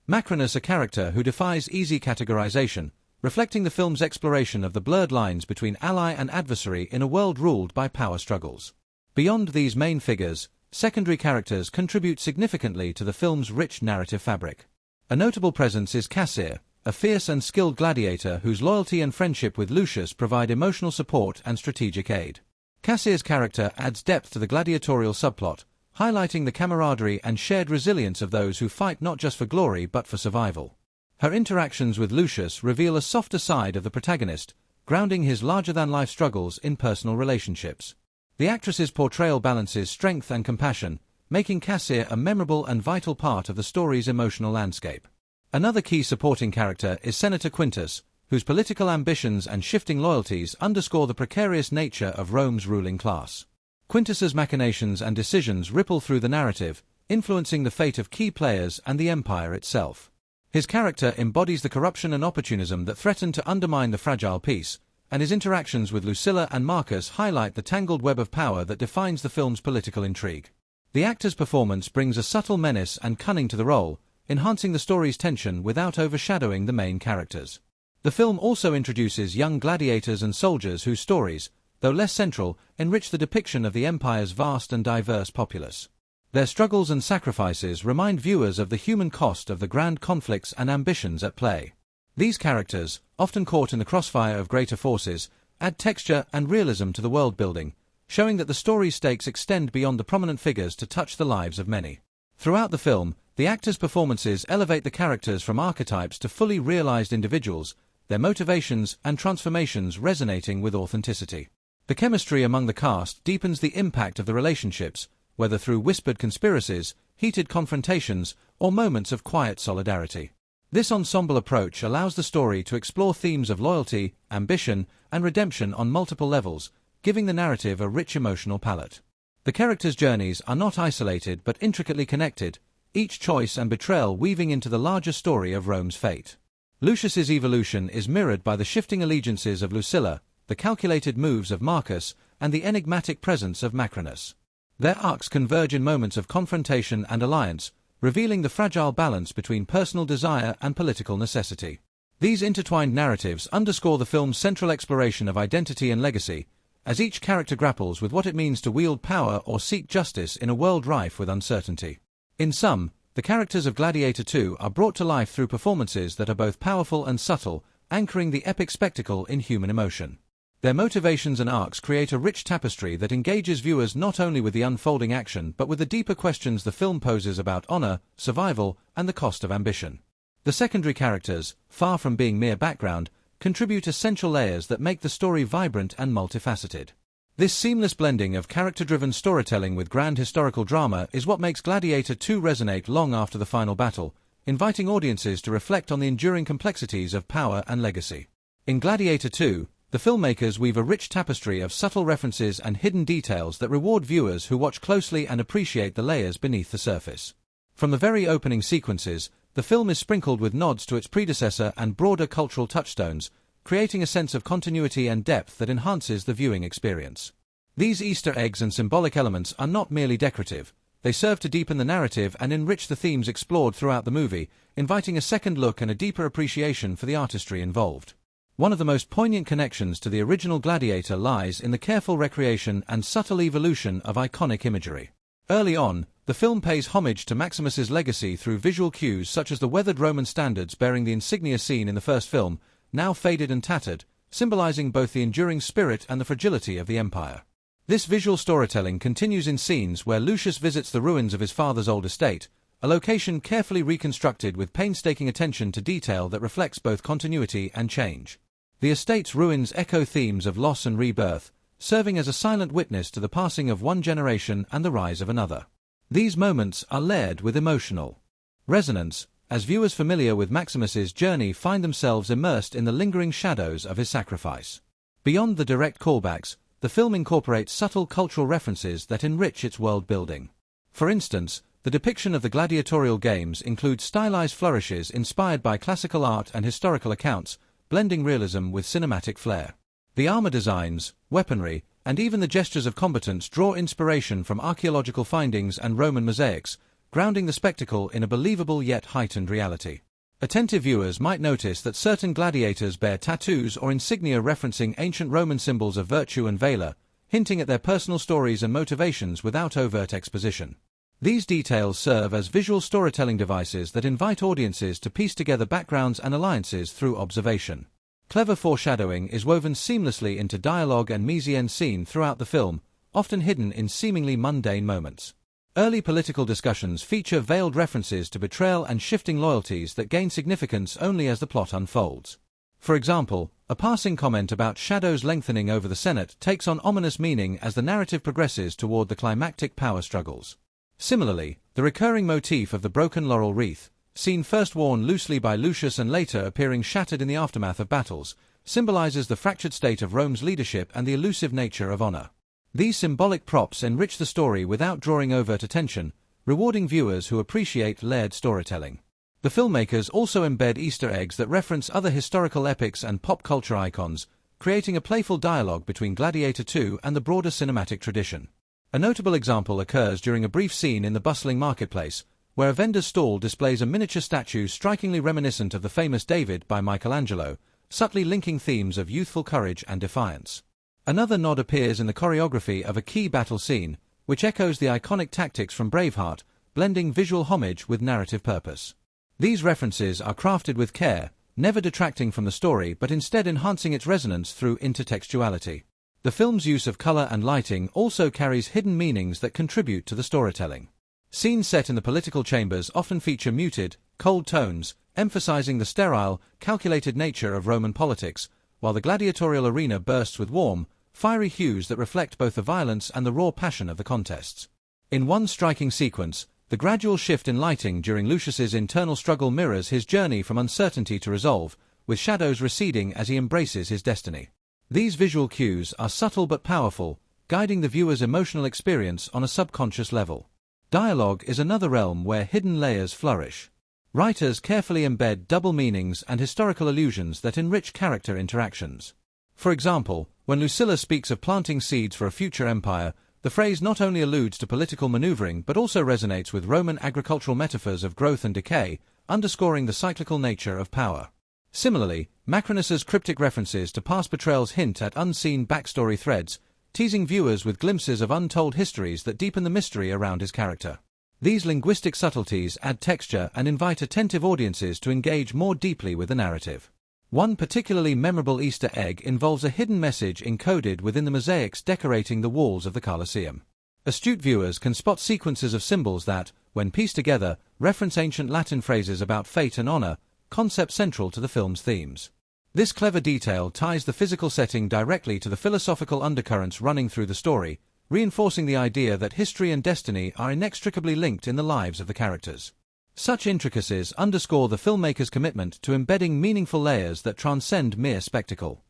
Macrinus a character who defies easy categorization, reflecting the film's exploration of the blurred lines between ally and adversary in a world ruled by power struggles. Beyond these main figures, secondary characters contribute significantly to the film's rich narrative fabric. A notable presence is Cassir, a fierce and skilled gladiator whose loyalty and friendship with Lucius provide emotional support and strategic aid. Cassir's character adds depth to the gladiatorial subplot, highlighting the camaraderie and shared resilience of those who fight not just for glory but for survival. Her interactions with Lucius reveal a softer side of the protagonist, grounding his larger-than-life struggles in personal relationships. The actress's portrayal balances strength and compassion, making Cassia a memorable and vital part of the story's emotional landscape. Another key supporting character is Senator Quintus, whose political ambitions and shifting loyalties underscore the precarious nature of Rome's ruling class. Quintus's machinations and decisions ripple through the narrative, influencing the fate of key players and the empire itself. His character embodies the corruption and opportunism that threaten to undermine the fragile peace, and his interactions with Lucilla and Marcus highlight the tangled web of power that defines the film's political intrigue. The actor's performance brings a subtle menace and cunning to the role, enhancing the story's tension without overshadowing the main characters. The film also introduces young gladiators and soldiers whose stories, though less central, enrich the depiction of the empire's vast and diverse populace. Their struggles and sacrifices remind viewers of the human cost of the grand conflicts and ambitions at play. These characters, often caught in the crossfire of greater forces, add texture and realism to the world-building, showing that the story's stakes extend beyond the prominent figures to touch the lives of many. Throughout the film, the actors' performances elevate the characters from archetypes to fully realized individuals, their motivations and transformations resonating with authenticity. The chemistry among the cast deepens the impact of the relationships, whether through whispered conspiracies, heated confrontations, or moments of quiet solidarity. This ensemble approach allows the story to explore themes of loyalty, ambition, and redemption on multiple levels, giving the narrative a rich emotional palette. The characters' journeys are not isolated but intricately connected, each choice and betrayal weaving into the larger story of Rome's fate. Lucius's evolution is mirrored by the shifting allegiances of Lucilla, the calculated moves of Marcus, and the enigmatic presence of Macrinus. Their arcs converge in moments of confrontation and alliance, revealing the fragile balance between personal desire and political necessity. These intertwined narratives underscore the film's central exploration of identity and legacy, as each character grapples with what it means to wield power or seek justice in a world rife with uncertainty. In sum, the characters of Gladiator II are brought to life through performances that are both powerful and subtle, anchoring the epic spectacle in human emotion. Their motivations and arcs create a rich tapestry that engages viewers not only with the unfolding action but with the deeper questions the film poses about honor, survival, and the cost of ambition. The secondary characters, far from being mere background, contribute essential layers that make the story vibrant and multifaceted. This seamless blending of character-driven storytelling with grand historical drama is what makes Gladiator II resonate long after the final battle, inviting audiences to reflect on the enduring complexities of power and legacy. In Gladiator II, the filmmakers weave a rich tapestry of subtle references and hidden details that reward viewers who watch closely and appreciate the layers beneath the surface. From the very opening sequences, the film is sprinkled with nods to its predecessor and broader cultural touchstones, creating a sense of continuity and depth that enhances the viewing experience. These Easter eggs and symbolic elements are not merely decorative, they serve to deepen the narrative and enrich the themes explored throughout the movie, inviting a second look and a deeper appreciation for the artistry involved. One of the most poignant connections to the original Gladiator lies in the careful recreation and subtle evolution of iconic imagery. Early on, the film pays homage to Maximus's legacy through visual cues such as the weathered Roman standards bearing the insignia seen in the first film, now faded and tattered, symbolizing both the enduring spirit and the fragility of the empire. This visual storytelling continues in scenes where Lucius visits the ruins of his father's old estate, a location carefully reconstructed with painstaking attention to detail that reflects both continuity and change. The estate's ruins echo themes of loss and rebirth, serving as a silent witness to the passing of one generation and the rise of another. These moments are layered with emotional resonance, as viewers familiar with Maximus's journey find themselves immersed in the lingering shadows of his sacrifice. Beyond the direct callbacks, the film incorporates subtle cultural references that enrich its world-building. For instance, the depiction of the gladiatorial games includes stylized flourishes inspired by classical art and historical accounts, blending realism with cinematic flair. The armor designs, weaponry, and even the gestures of combatants draw inspiration from archaeological findings and Roman mosaics, grounding the spectacle in a believable yet heightened reality. Attentive viewers might notice that certain gladiators bear tattoos or insignia referencing ancient Roman symbols of virtue and valor, hinting at their personal stories and motivations without overt exposition. These details serve as visual storytelling devices that invite audiences to piece together backgrounds and alliances through observation. Clever foreshadowing is woven seamlessly into dialogue and mise-en-scene throughout the film, often hidden in seemingly mundane moments. Early political discussions feature veiled references to betrayal and shifting loyalties that gain significance only as the plot unfolds. For example, A passing comment about shadows lengthening over the Senate takes on ominous meaning as the narrative progresses toward the climactic power struggles. Similarly, the recurring motif of the broken laurel wreath, seen first worn loosely by Lucius and later appearing shattered in the aftermath of battles, symbolizes the fractured state of Rome's leadership and the elusive nature of honor. These symbolic props enrich the story without drawing overt attention, rewarding viewers who appreciate layered storytelling. The filmmakers also embed Easter eggs that reference other historical epics and pop culture icons, creating a playful dialogue between Gladiator II and the broader cinematic tradition. A notable example occurs during a brief scene in the bustling marketplace, where a vendor's stall displays a miniature statue strikingly reminiscent of the famous David by Michelangelo, subtly linking themes of youthful courage and defiance. Another nod appears in the choreography of a key battle scene, which echoes the iconic tactics from Braveheart, blending visual homage with narrative purpose. These references are crafted with care, never detracting from the story but instead enhancing its resonance through intertextuality. The film's use of color and lighting also carries hidden meanings that contribute to the storytelling. Scenes set in the political chambers often feature muted, cold tones, emphasizing the sterile, calculated nature of Roman politics, while the gladiatorial arena bursts with warm, fiery hues that reflect both the violence and the raw passion of the contests. In one striking sequence, the gradual shift in lighting during Lucius's internal struggle mirrors his journey from uncertainty to resolve, with shadows receding as he embraces his destiny. These visual cues are subtle but powerful, guiding the viewer's emotional experience on a subconscious level. Dialogue is another realm where hidden layers flourish. Writers carefully embed double meanings and historical allusions that enrich character interactions. For example, when Lucilla speaks of planting seeds for a future empire, the phrase not only alludes to political maneuvering but also resonates with Roman agricultural metaphors of growth and decay, underscoring the cyclical nature of power. Similarly, Macronus's cryptic references to past betrayals hint at unseen backstory threads, teasing viewers with glimpses of untold histories that deepen the mystery around his character. These linguistic subtleties add texture and invite attentive audiences to engage more deeply with the narrative. One particularly memorable Easter egg involves a hidden message encoded within the mosaics decorating the walls of the Colosseum. Astute viewers can spot sequences of symbols that, when pieced together, reference ancient Latin phrases about fate and honor, concepts central to the film's themes. This clever detail ties the physical setting directly to the philosophical undercurrents running through the story, reinforcing the idea that history and destiny are inextricably linked in the lives of the characters. Such intricacies underscore the filmmaker's commitment to embedding meaningful layers that transcend mere spectacle.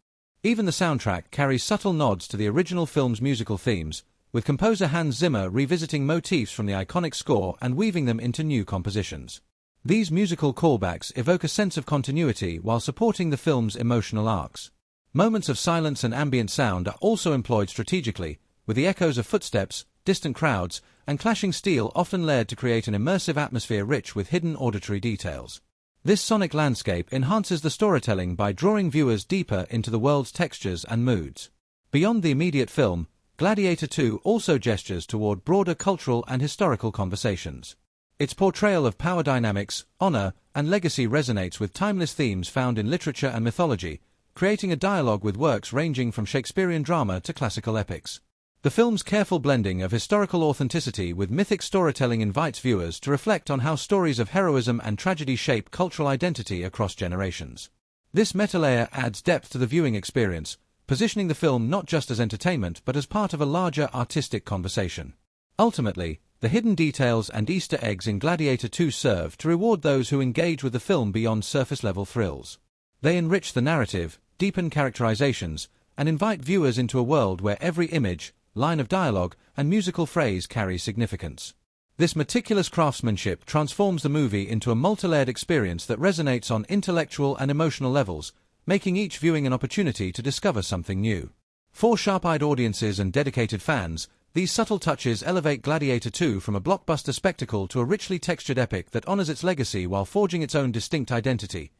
Even the soundtrack carries subtle nods to the original film's musical themes, with composer Hans Zimmer revisiting motifs from the iconic score and weaving them into new compositions. These musical callbacks evoke a sense of continuity while supporting the film's emotional arcs. Moments of silence and ambient sound are also employed strategically, with the echoes of footsteps, distant crowds, and clashing steel often layered to create an immersive atmosphere rich with hidden auditory details. This sonic landscape enhances the storytelling by drawing viewers deeper into the world's textures and moods. Beyond the immediate film, Gladiator II also gestures toward broader cultural and historical conversations. Its portrayal of power dynamics, honor, and legacy resonates with timeless themes found in literature and mythology, creating a dialogue with works ranging from Shakespearean drama to classical epics. The film's careful blending of historical authenticity with mythic storytelling invites viewers to reflect on how stories of heroism and tragedy shape cultural identity across generations. This meta-layer adds depth to the viewing experience, positioning the film not just as entertainment but as part of a larger artistic conversation. Ultimately, the hidden details and Easter eggs in Gladiator II serve to reward those who engage with the film beyond surface-level thrills. They enrich the narrative, deepen characterizations, and invite viewers into a world where every image, line of dialogue, and musical phrase carries significance. This meticulous craftsmanship transforms the movie into a multi-layered experience that resonates on intellectual and emotional levels, making each viewing an opportunity to discover something new. For sharp-eyed audiences and dedicated fans, these subtle touches elevate Gladiator II from a blockbuster spectacle to a richly textured epic that honors its legacy while forging its own distinct identity.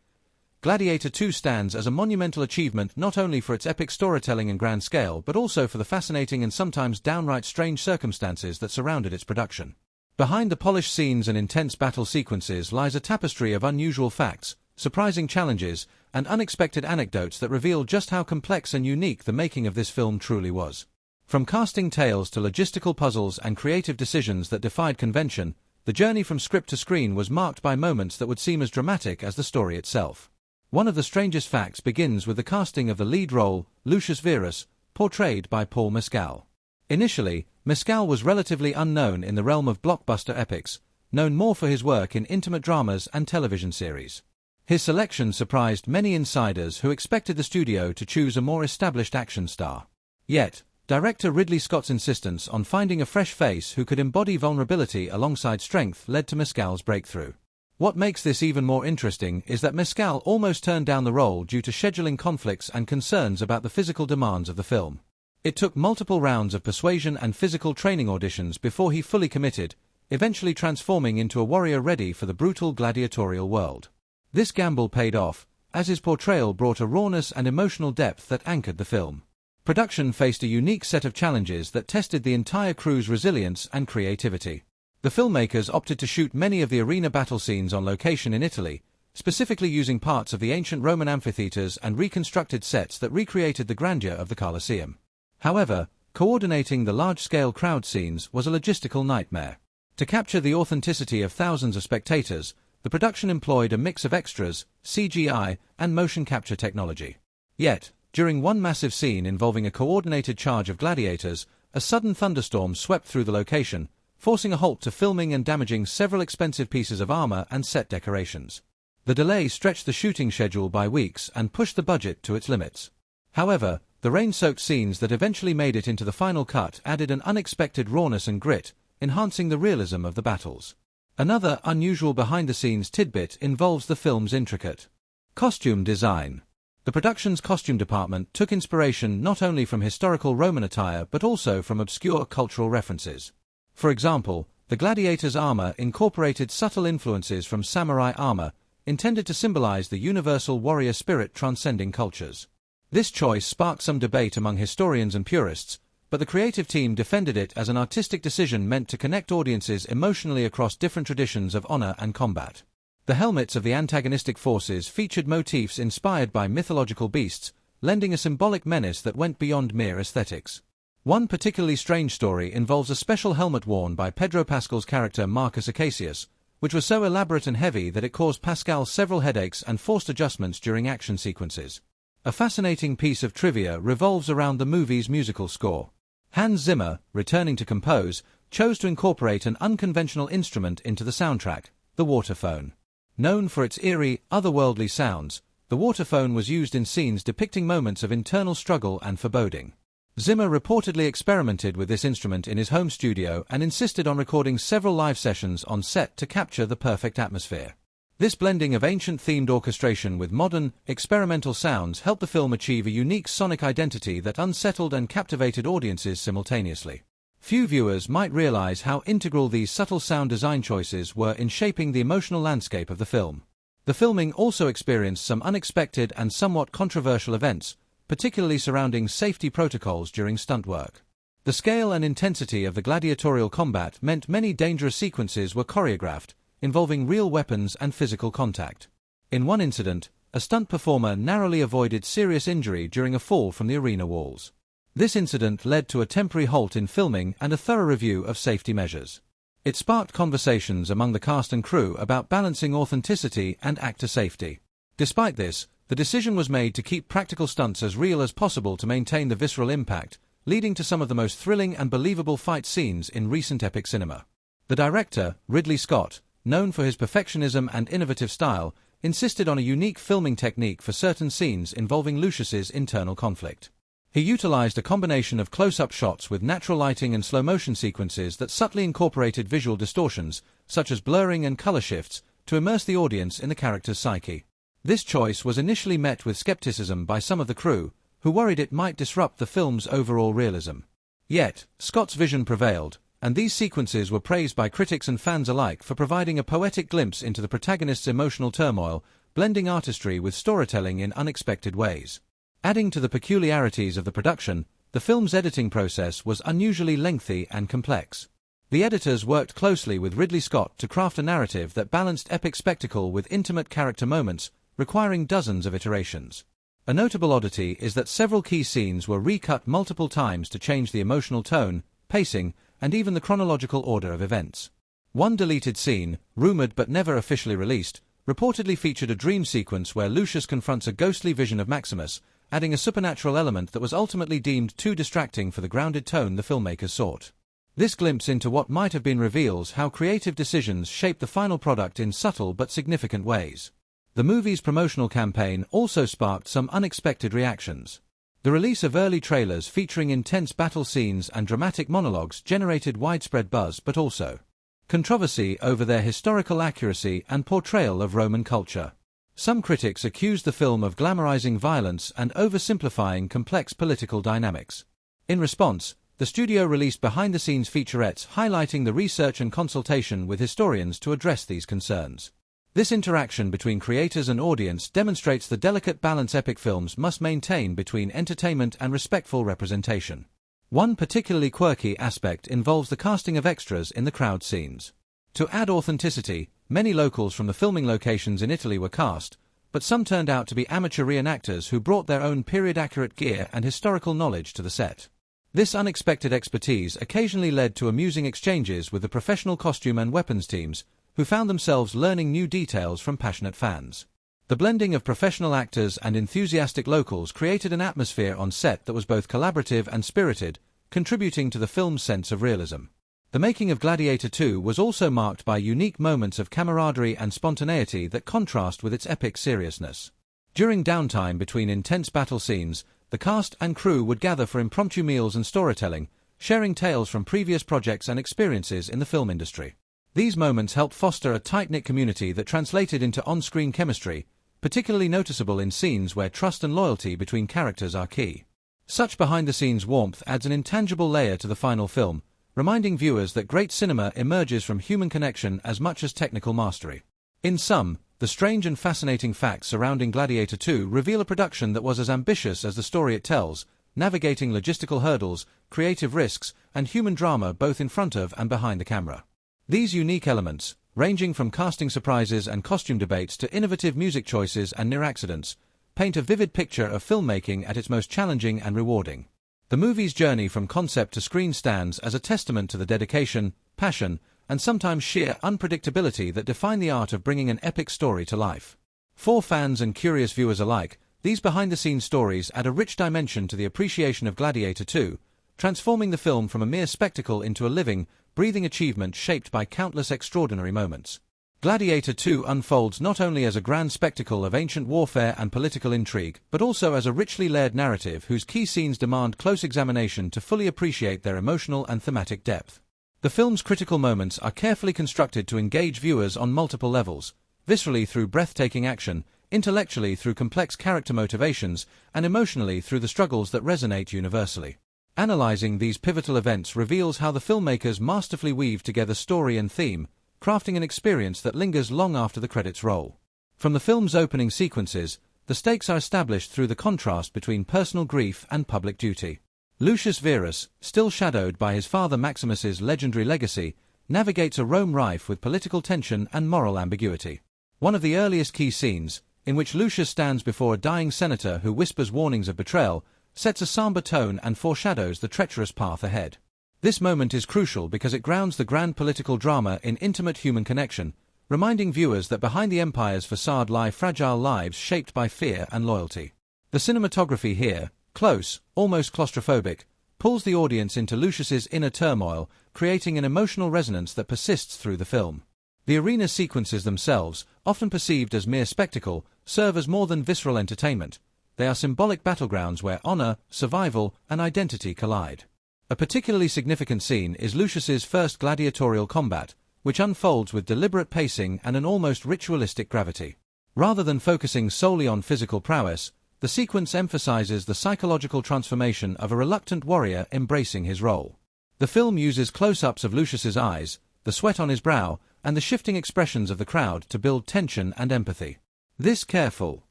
Gladiator II stands as a monumental achievement not only for its epic storytelling and grand scale but also for the fascinating and sometimes downright strange circumstances that surrounded its production. Behind the polished scenes and intense battle sequences lies a tapestry of unusual facts, surprising challenges, and unexpected anecdotes that reveal just how complex and unique the making of this film truly was. From casting tales to logistical puzzles and creative decisions that defied convention, the journey from script to screen was marked by moments that would seem as dramatic as the story itself. One of the strangest facts begins with the casting of the lead role, Lucius Verus, portrayed by Paul Mescal. Initially, Mescal was relatively unknown in the realm of blockbuster epics, known more for his work in intimate dramas and television series. His selection surprised many insiders who expected the studio to choose a more established action star. Yet, director Ridley Scott's insistence on finding a fresh face who could embody vulnerability alongside strength led to Mescal's breakthrough. What makes this even more interesting is that Mescal almost turned down the role due to scheduling conflicts and concerns about the physical demands of the film. It took multiple rounds of persuasion and physical training auditions before he fully committed, eventually transforming into a warrior ready for the brutal gladiatorial world. This gamble paid off, as his portrayal brought a rawness and emotional depth that anchored the film. Production faced a unique set of challenges that tested the entire crew's resilience and creativity. The filmmakers opted to shoot many of the arena battle scenes on location in Italy, specifically using parts of the ancient Roman amphitheaters and reconstructed sets that recreated the grandeur of the Colosseum. However, coordinating the large-scale crowd scenes was a logistical nightmare. To capture the authenticity of thousands of spectators, the production employed a mix of extras, CGI, and motion capture technology. Yet, during one massive scene involving a coordinated charge of gladiators, a sudden thunderstorm swept through the location, forcing a halt to filming and damaging several expensive pieces of armor and set decorations. The delay stretched the shooting schedule by weeks and pushed the budget to its limits. However, the rain-soaked scenes that eventually made it into the final cut added an unexpected rawness and grit, enhancing the realism of the battles. Another unusual behind-the-scenes tidbit involves the film's intricate costume design. The production's costume department took inspiration not only from historical Roman attire but also from obscure cultural references. For example, the gladiator's armor incorporated subtle influences from samurai armor, intended to symbolize the universal warrior spirit transcending cultures. This choice sparked some debate among historians and purists, but the creative team defended it as an artistic decision meant to connect audiences emotionally across different traditions of honor and combat. The helmets of the antagonistic forces featured motifs inspired by mythological beasts, lending a symbolic menace that went beyond mere aesthetics. One particularly strange story involves a special helmet worn by Pedro Pascal's character Marcus Acacius, which was so elaborate and heavy that it caused Pascal several headaches and forced adjustments during action sequences. A fascinating piece of trivia revolves around the movie's musical score. Hans Zimmer, returning to compose, chose to incorporate an unconventional instrument into the soundtrack, the waterphone. Known for its eerie, otherworldly sounds, the waterphone was used in scenes depicting moments of internal struggle and foreboding. Zimmer reportedly experimented with this instrument in his home studio and insisted on recording several live sessions on set to capture the perfect atmosphere. This blending of ancient-themed orchestration with modern, experimental sounds helped the film achieve a unique sonic identity that unsettled and captivated audiences simultaneously. Few viewers might realize how integral these subtle sound design choices were in shaping the emotional landscape of the film. The filming also experienced some unexpected and somewhat controversial events, particularly surrounding safety protocols during stunt work. The scale and intensity of the gladiatorial combat meant many dangerous sequences were choreographed, involving real weapons and physical contact. In one incident, a stunt performer narrowly avoided serious injury during a fall from the arena walls. This incident led to a temporary halt in filming and a thorough review of safety measures. It sparked conversations among the cast and crew about balancing authenticity and actor safety. Despite this, the decision was made to keep practical stunts as real as possible to maintain the visceral impact, leading to some of the most thrilling and believable fight scenes in recent epic cinema. The director, Ridley Scott, known for his perfectionism and innovative style, insisted on a unique filming technique for certain scenes involving Lucius's internal conflict. He utilized a combination of close-up shots with natural lighting and slow-motion sequences that subtly incorporated visual distortions, such as blurring and color shifts, to immerse the audience in the character's psyche. This choice was initially met with skepticism by some of the crew, who worried it might disrupt the film's overall realism. Yet, Scott's vision prevailed, and these sequences were praised by critics and fans alike for providing a poetic glimpse into the protagonist's emotional turmoil, blending artistry with storytelling in unexpected ways. Adding to the peculiarities of the production, the film's editing process was unusually lengthy and complex. The editors worked closely with Ridley Scott to craft a narrative that balanced epic spectacle with intimate character moments, requiring dozens of iterations. A notable oddity is that several key scenes were recut multiple times to change the emotional tone, pacing, and even the chronological order of events. One deleted scene, rumored but never officially released, reportedly featured a dream sequence where Lucius confronts a ghostly vision of Maximus, adding a supernatural element that was ultimately deemed too distracting for the grounded tone the filmmakers sought. This glimpse into what might have been reveals how creative decisions shape the final product in subtle but significant ways. The movie's promotional campaign also sparked some unexpected reactions. The release of early trailers featuring intense battle scenes and dramatic monologues generated widespread buzz but also controversy over their historical accuracy and portrayal of Roman culture. Some critics accused the film of glamorizing violence and oversimplifying complex political dynamics. In response, the studio released behind-the-scenes featurettes highlighting the research and consultation with historians to address these concerns. This interaction between creators and audience demonstrates the delicate balance epic films must maintain between entertainment and respectful representation. One particularly quirky aspect involves the casting of extras in the crowd scenes. To add authenticity, many locals from the filming locations in Italy were cast, but some turned out to be amateur reenactors who brought their own period-accurate gear and historical knowledge to the set. This unexpected expertise occasionally led to amusing exchanges with the professional costume and weapons teams, who found themselves learning new details from passionate fans. The blending of professional actors and enthusiastic locals created an atmosphere on set that was both collaborative and spirited, contributing to the film's sense of realism. The making of Gladiator II was also marked by unique moments of camaraderie and spontaneity that contrast with its epic seriousness. During downtime between intense battle scenes, the cast and crew would gather for impromptu meals and storytelling, sharing tales from previous projects and experiences in the film industry. These moments helped foster a tight-knit community that translated into on-screen chemistry, particularly noticeable in scenes where trust and loyalty between characters are key. Such behind-the-scenes warmth adds an intangible layer to the final film, reminding viewers that great cinema emerges from human connection as much as technical mastery. In sum, the strange and fascinating facts surrounding Gladiator II reveal a production that was as ambitious as the story it tells, navigating logistical hurdles, creative risks, and human drama both in front of and behind the camera. These unique elements, ranging from casting surprises and costume debates to innovative music choices and near accidents, paint a vivid picture of filmmaking at its most challenging and rewarding. The movie's journey from concept to screen stands as a testament to the dedication, passion, and sometimes sheer unpredictability that define the art of bringing an epic story to life. For fans and curious viewers alike, these behind-the-scenes stories add a rich dimension to the appreciation of Gladiator II, transforming the film from a mere spectacle into a living, breathing achievement shaped by countless extraordinary moments. Gladiator II unfolds not only as a grand spectacle of ancient warfare and political intrigue, but also as a richly layered narrative whose key scenes demand close examination to fully appreciate their emotional and thematic depth. The film's critical moments are carefully constructed to engage viewers on multiple levels, viscerally through breathtaking action, intellectually through complex character motivations, and emotionally through the struggles that resonate universally. Analyzing these pivotal events reveals how the filmmakers masterfully weave together story and theme, crafting an experience that lingers long after the credits roll. From the film's opening sequences, the stakes are established through the contrast between personal grief and public duty. Lucius Verus, still shadowed by his father Maximus's legendary legacy, navigates a Rome rife with political tension and moral ambiguity. One of the earliest key scenes, in which Lucius stands before a dying senator who whispers warnings of betrayal, sets a somber tone and foreshadows the treacherous path ahead. This moment is crucial because it grounds the grand political drama in intimate human connection, reminding viewers that behind the empire's facade lie fragile lives shaped by fear and loyalty. The cinematography here, close, almost claustrophobic, pulls the audience into Lucius's inner turmoil, creating an emotional resonance that persists through the film. The arena sequences themselves, often perceived as mere spectacle, serve as more than visceral entertainment. They are symbolic battlegrounds where honor, survival, and identity collide. A particularly significant scene is Lucius's first gladiatorial combat, which unfolds with deliberate pacing and an almost ritualistic gravity. Rather than focusing solely on physical prowess, the sequence emphasizes the psychological transformation of a reluctant warrior embracing his role. The film uses close-ups of Lucius's eyes, the sweat on his brow, and the shifting expressions of the crowd to build tension and empathy. This careful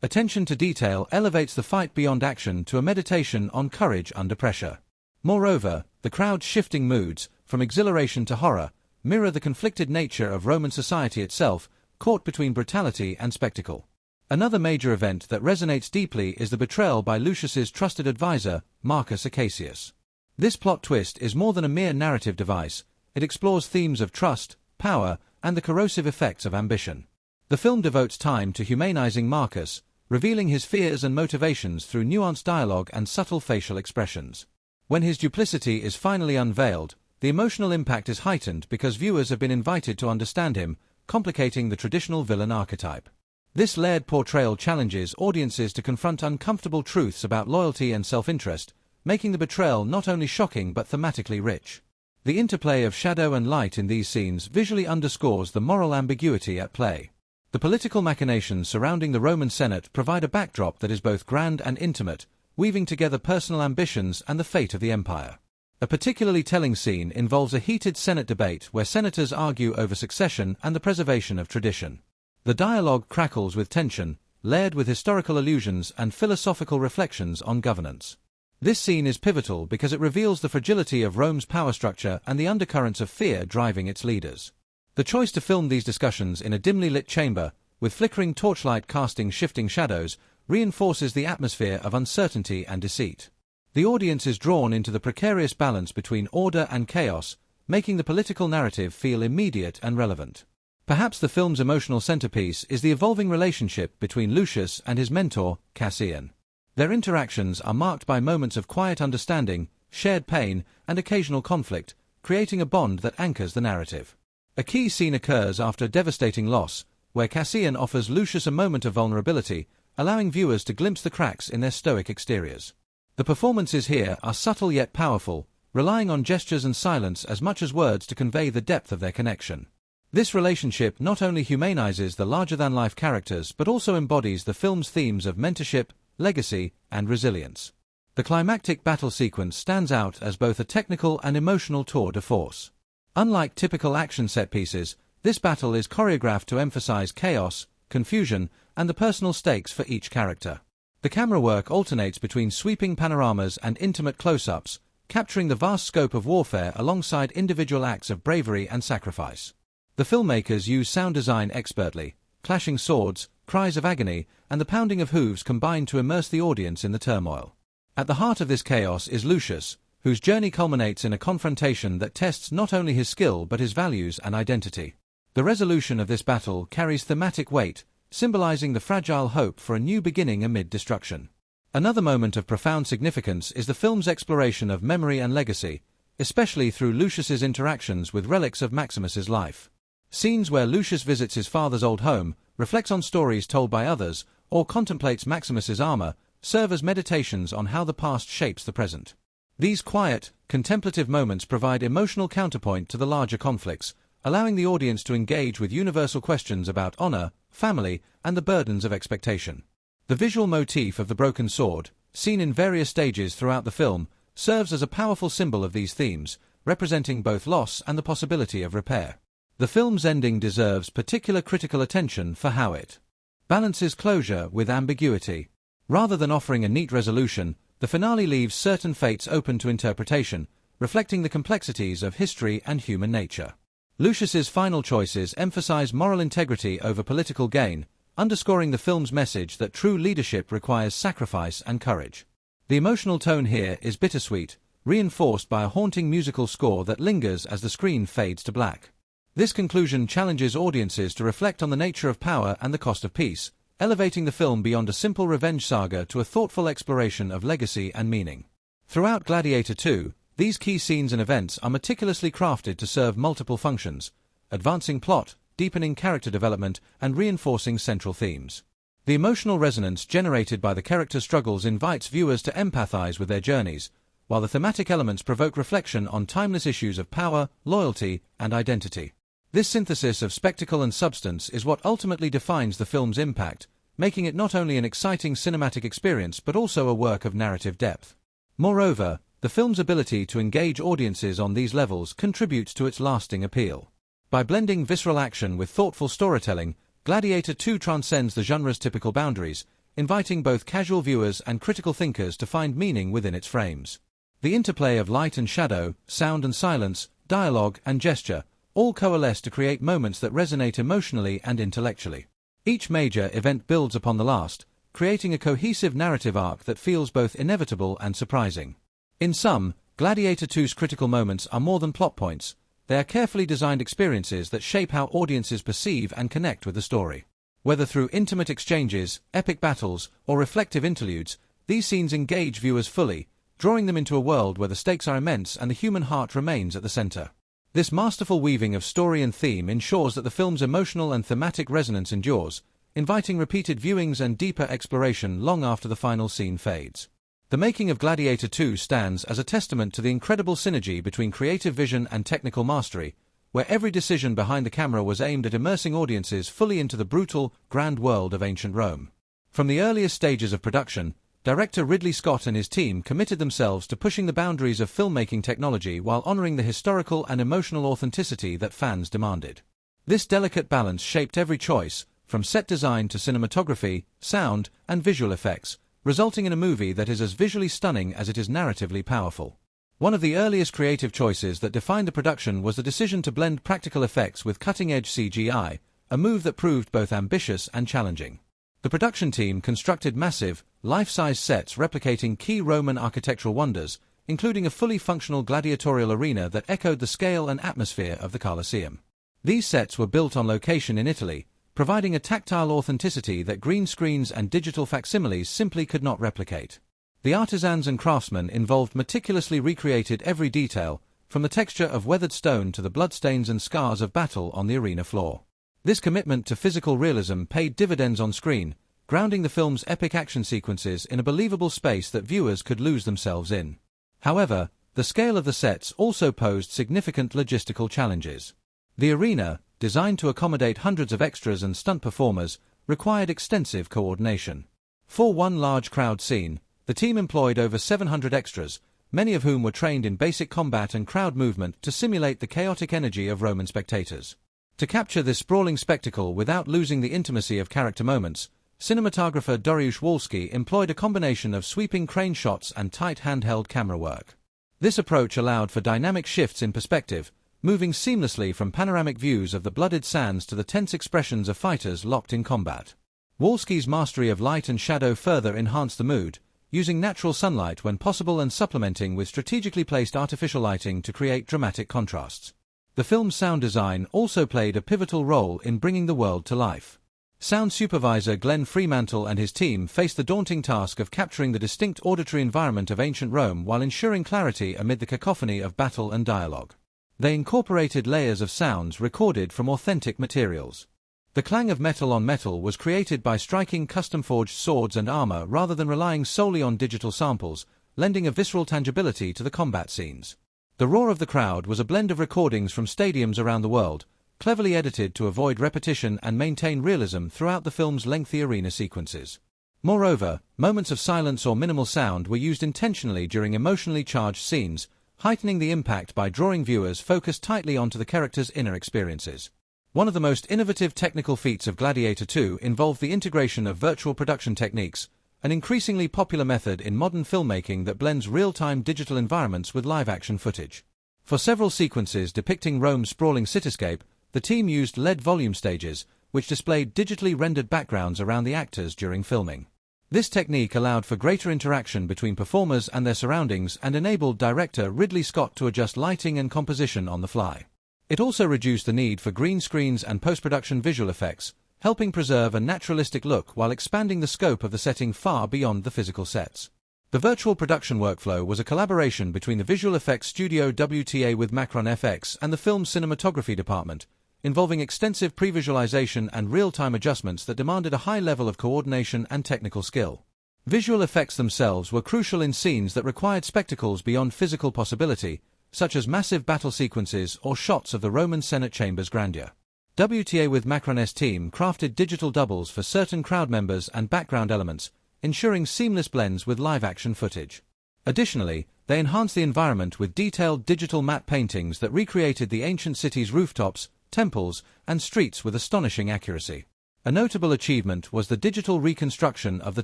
attention to detail elevates the fight beyond action to a meditation on courage under pressure. Moreover, the crowd's shifting moods, from exhilaration to horror, mirror the conflicted nature of Roman society itself, caught between brutality and spectacle. Another major event that resonates deeply is the betrayal by Lucius's trusted advisor, Marcus Acacius. This plot twist is more than a mere narrative device. It explores themes of trust, power, and the corrosive effects of ambition. The film devotes time to humanizing Marcus, revealing his fears and motivations through nuanced dialogue and subtle facial expressions. When his duplicity is finally unveiled, the emotional impact is heightened because viewers have been invited to understand him, complicating the traditional villain archetype. This layered portrayal challenges audiences to confront uncomfortable truths about loyalty and self-interest, making the betrayal not only shocking but thematically rich. The interplay of shadow and light in these scenes visually underscores the moral ambiguity at play. The political machinations surrounding the Roman Senate provide a backdrop that is both grand and intimate, weaving together personal ambitions and the fate of the empire. A particularly telling scene involves a heated Senate debate where senators argue over succession and the preservation of tradition. The dialogue crackles with tension, layered with historical allusions and philosophical reflections on governance. This scene is pivotal because it reveals the fragility of Rome's power structure and the undercurrents of fear driving its leaders. The choice to film these discussions in a dimly lit chamber, with flickering torchlight casting shifting shadows, reinforces the atmosphere of uncertainty and deceit. The audience is drawn into the precarious balance between order and chaos, making the political narrative feel immediate and relevant. Perhaps the film's emotional centerpiece is the evolving relationship between Lucius and his mentor, Cassian. Their interactions are marked by moments of quiet understanding, shared pain, and occasional conflict, creating a bond that anchors the narrative. A key scene occurs after a devastating loss, where Cassian offers Lucius a moment of vulnerability, allowing viewers to glimpse the cracks in their stoic exteriors. The performances here are subtle yet powerful, relying on gestures and silence as much as words to convey the depth of their connection. This relationship not only humanizes the larger-than-life characters but also embodies the film's themes of mentorship, legacy, and resilience. The climactic battle sequence stands out as both a technical and emotional tour de force. Unlike typical action set pieces, this battle is choreographed to emphasize chaos, confusion, and the personal stakes for each character. The camera work alternates between sweeping panoramas and intimate close-ups, capturing the vast scope of warfare alongside individual acts of bravery and sacrifice. The filmmakers use sound design expertly. Clashing swords, cries of agony, and the pounding of hooves combine to immerse the audience in the turmoil. At the heart of this chaos is Lucius, whose journey culminates in a confrontation that tests not only his skill but his values and identity. The resolution of this battle carries thematic weight, symbolizing the fragile hope for a new beginning amid destruction. Another moment of profound significance is the film's exploration of memory and legacy, especially through Lucius's interactions with relics of Maximus's life. Scenes where Lucius visits his father's old home, reflects on stories told by others, or contemplates Maximus's armor, serve as meditations on how the past shapes the present. These quiet, contemplative moments provide emotional counterpoint to the larger conflicts, allowing the audience to engage with universal questions about honor, family, and the burdens of expectation. The visual motif of the broken sword, seen in various stages throughout the film, serves as a powerful symbol of these themes, representing both loss and the possibility of repair. The film's ending deserves particular critical attention for how it balances closure with ambiguity. Rather than offering a neat resolution, the finale leaves certain fates open to interpretation, reflecting the complexities of history and human nature. Lucius's final choices emphasize moral integrity over political gain, underscoring the film's message that true leadership requires sacrifice and courage. The emotional tone here is bittersweet, reinforced by a haunting musical score that lingers as the screen fades to black. This conclusion challenges audiences to reflect on the nature of power and the cost of peace, elevating the film beyond a simple revenge saga to a thoughtful exploration of legacy and meaning. Throughout Gladiator II, these key scenes and events are meticulously crafted to serve multiple functions, advancing plot, deepening character development, and reinforcing central themes. The emotional resonance generated by the character struggles invites viewers to empathize with their journeys, while the thematic elements provoke reflection on timeless issues of power, loyalty, and identity. This synthesis of spectacle and substance is what ultimately defines the film's impact, making it not only an exciting cinematic experience but also a work of narrative depth. Moreover, the film's ability to engage audiences on these levels contributes to its lasting appeal. By blending visceral action with thoughtful storytelling, Gladiator II transcends the genre's typical boundaries, inviting both casual viewers and critical thinkers to find meaning within its frames. The interplay of light and shadow, sound and silence, dialogue and gesture, all coalesce to create moments that resonate emotionally and intellectually. Each major event builds upon the last, creating a cohesive narrative arc that feels both inevitable and surprising. In sum, Gladiator II's critical moments are more than plot points. They are carefully designed experiences that shape how audiences perceive and connect with the story. Whether through intimate exchanges, epic battles, or reflective interludes, these scenes engage viewers fully, drawing them into a world where the stakes are immense and the human heart remains at the center. This masterful weaving of story and theme ensures that the film's emotional and thematic resonance endures, inviting repeated viewings and deeper exploration long after the final scene fades. The making of Gladiator II stands as a testament to the incredible synergy between creative vision and technical mastery, where every decision behind the camera was aimed at immersing audiences fully into the brutal, grand world of ancient Rome. From the earliest stages of production, director Ridley Scott and his team committed themselves to pushing the boundaries of filmmaking technology while honoring the historical and emotional authenticity that fans demanded. This delicate balance shaped every choice, from set design to cinematography, sound, and visual effects, resulting in a movie that is as visually stunning as it is narratively powerful. One of the earliest creative choices that defined the production was the decision to blend practical effects with cutting-edge CGI, a move that proved both ambitious and challenging. The production team constructed massive, life-size sets replicating key Roman architectural wonders, including a fully functional gladiatorial arena that echoed the scale and atmosphere of the Colosseum. These sets were built on location in Italy, providing a tactile authenticity that green screens and digital facsimiles simply could not replicate. The artisans and craftsmen involved meticulously recreated every detail, from the texture of weathered stone to the bloodstains and scars of battle on the arena floor. This commitment to physical realism paid dividends on screen, grounding the film's epic action sequences in a believable space that viewers could lose themselves in. However, the scale of the sets also posed significant logistical challenges. The arena, designed to accommodate hundreds of extras and stunt performers, required extensive coordination. For one large crowd scene, the team employed over 700 extras, many of whom were trained in basic combat and crowd movement to simulate the chaotic energy of Roman spectators. To capture this sprawling spectacle without losing the intimacy of character moments, cinematographer Dariusz Wolski employed a combination of sweeping crane shots and tight handheld camera work. This approach allowed for dynamic shifts in perspective, moving seamlessly from panoramic views of the blooded sands to the tense expressions of fighters locked in combat. Wolski's mastery of light and shadow further enhanced the mood, using natural sunlight when possible and supplementing with strategically placed artificial lighting to create dramatic contrasts. The film's sound design also played a pivotal role in bringing the world to life. Sound supervisor Glenn Fremantle and his team faced the daunting task of capturing the distinct auditory environment of ancient Rome while ensuring clarity amid the cacophony of battle and dialogue. They incorporated layers of sounds recorded from authentic materials. The clang of metal on metal was created by striking custom-forged swords and armor rather than relying solely on digital samples, lending a visceral tangibility to the combat scenes. The roar of the crowd was a blend of recordings from stadiums around the world, cleverly edited to avoid repetition and maintain realism throughout the film's lengthy arena sequences. Moreover, moments of silence or minimal sound were used intentionally during emotionally charged scenes, heightening the impact by drawing viewers focused tightly onto the characters' inner experiences. One of the most innovative technical feats of Gladiator II involved the integration of virtual production techniques, an increasingly popular method in modern filmmaking that blends real-time digital environments with live-action footage. For several sequences depicting Rome's sprawling cityscape, the team used LED volume stages, which displayed digitally rendered backgrounds around the actors during filming. This technique allowed for greater interaction between performers and their surroundings and enabled director Ridley Scott to adjust lighting and composition on the fly. It also reduced the need for green screens and post-production visual effects, helping preserve a naturalistic look while expanding the scope of the setting far beyond the physical sets. The virtual production workflow was a collaboration between the visual effects studio WTA with Macron FX and the film's cinematography department, involving extensive pre-visualization and real-time adjustments that demanded a high level of coordination and technical skill. Visual effects themselves were crucial in scenes that required spectacles beyond physical possibility, such as massive battle sequences or shots of the Roman Senate chamber's grandeur. WTA with Macron's team crafted digital doubles for certain crowd members and background elements, ensuring seamless blends with live-action footage. Additionally, they enhanced the environment with detailed digital matte paintings that recreated the ancient city's rooftops, temples, and streets with astonishing accuracy. A notable achievement was the digital reconstruction of the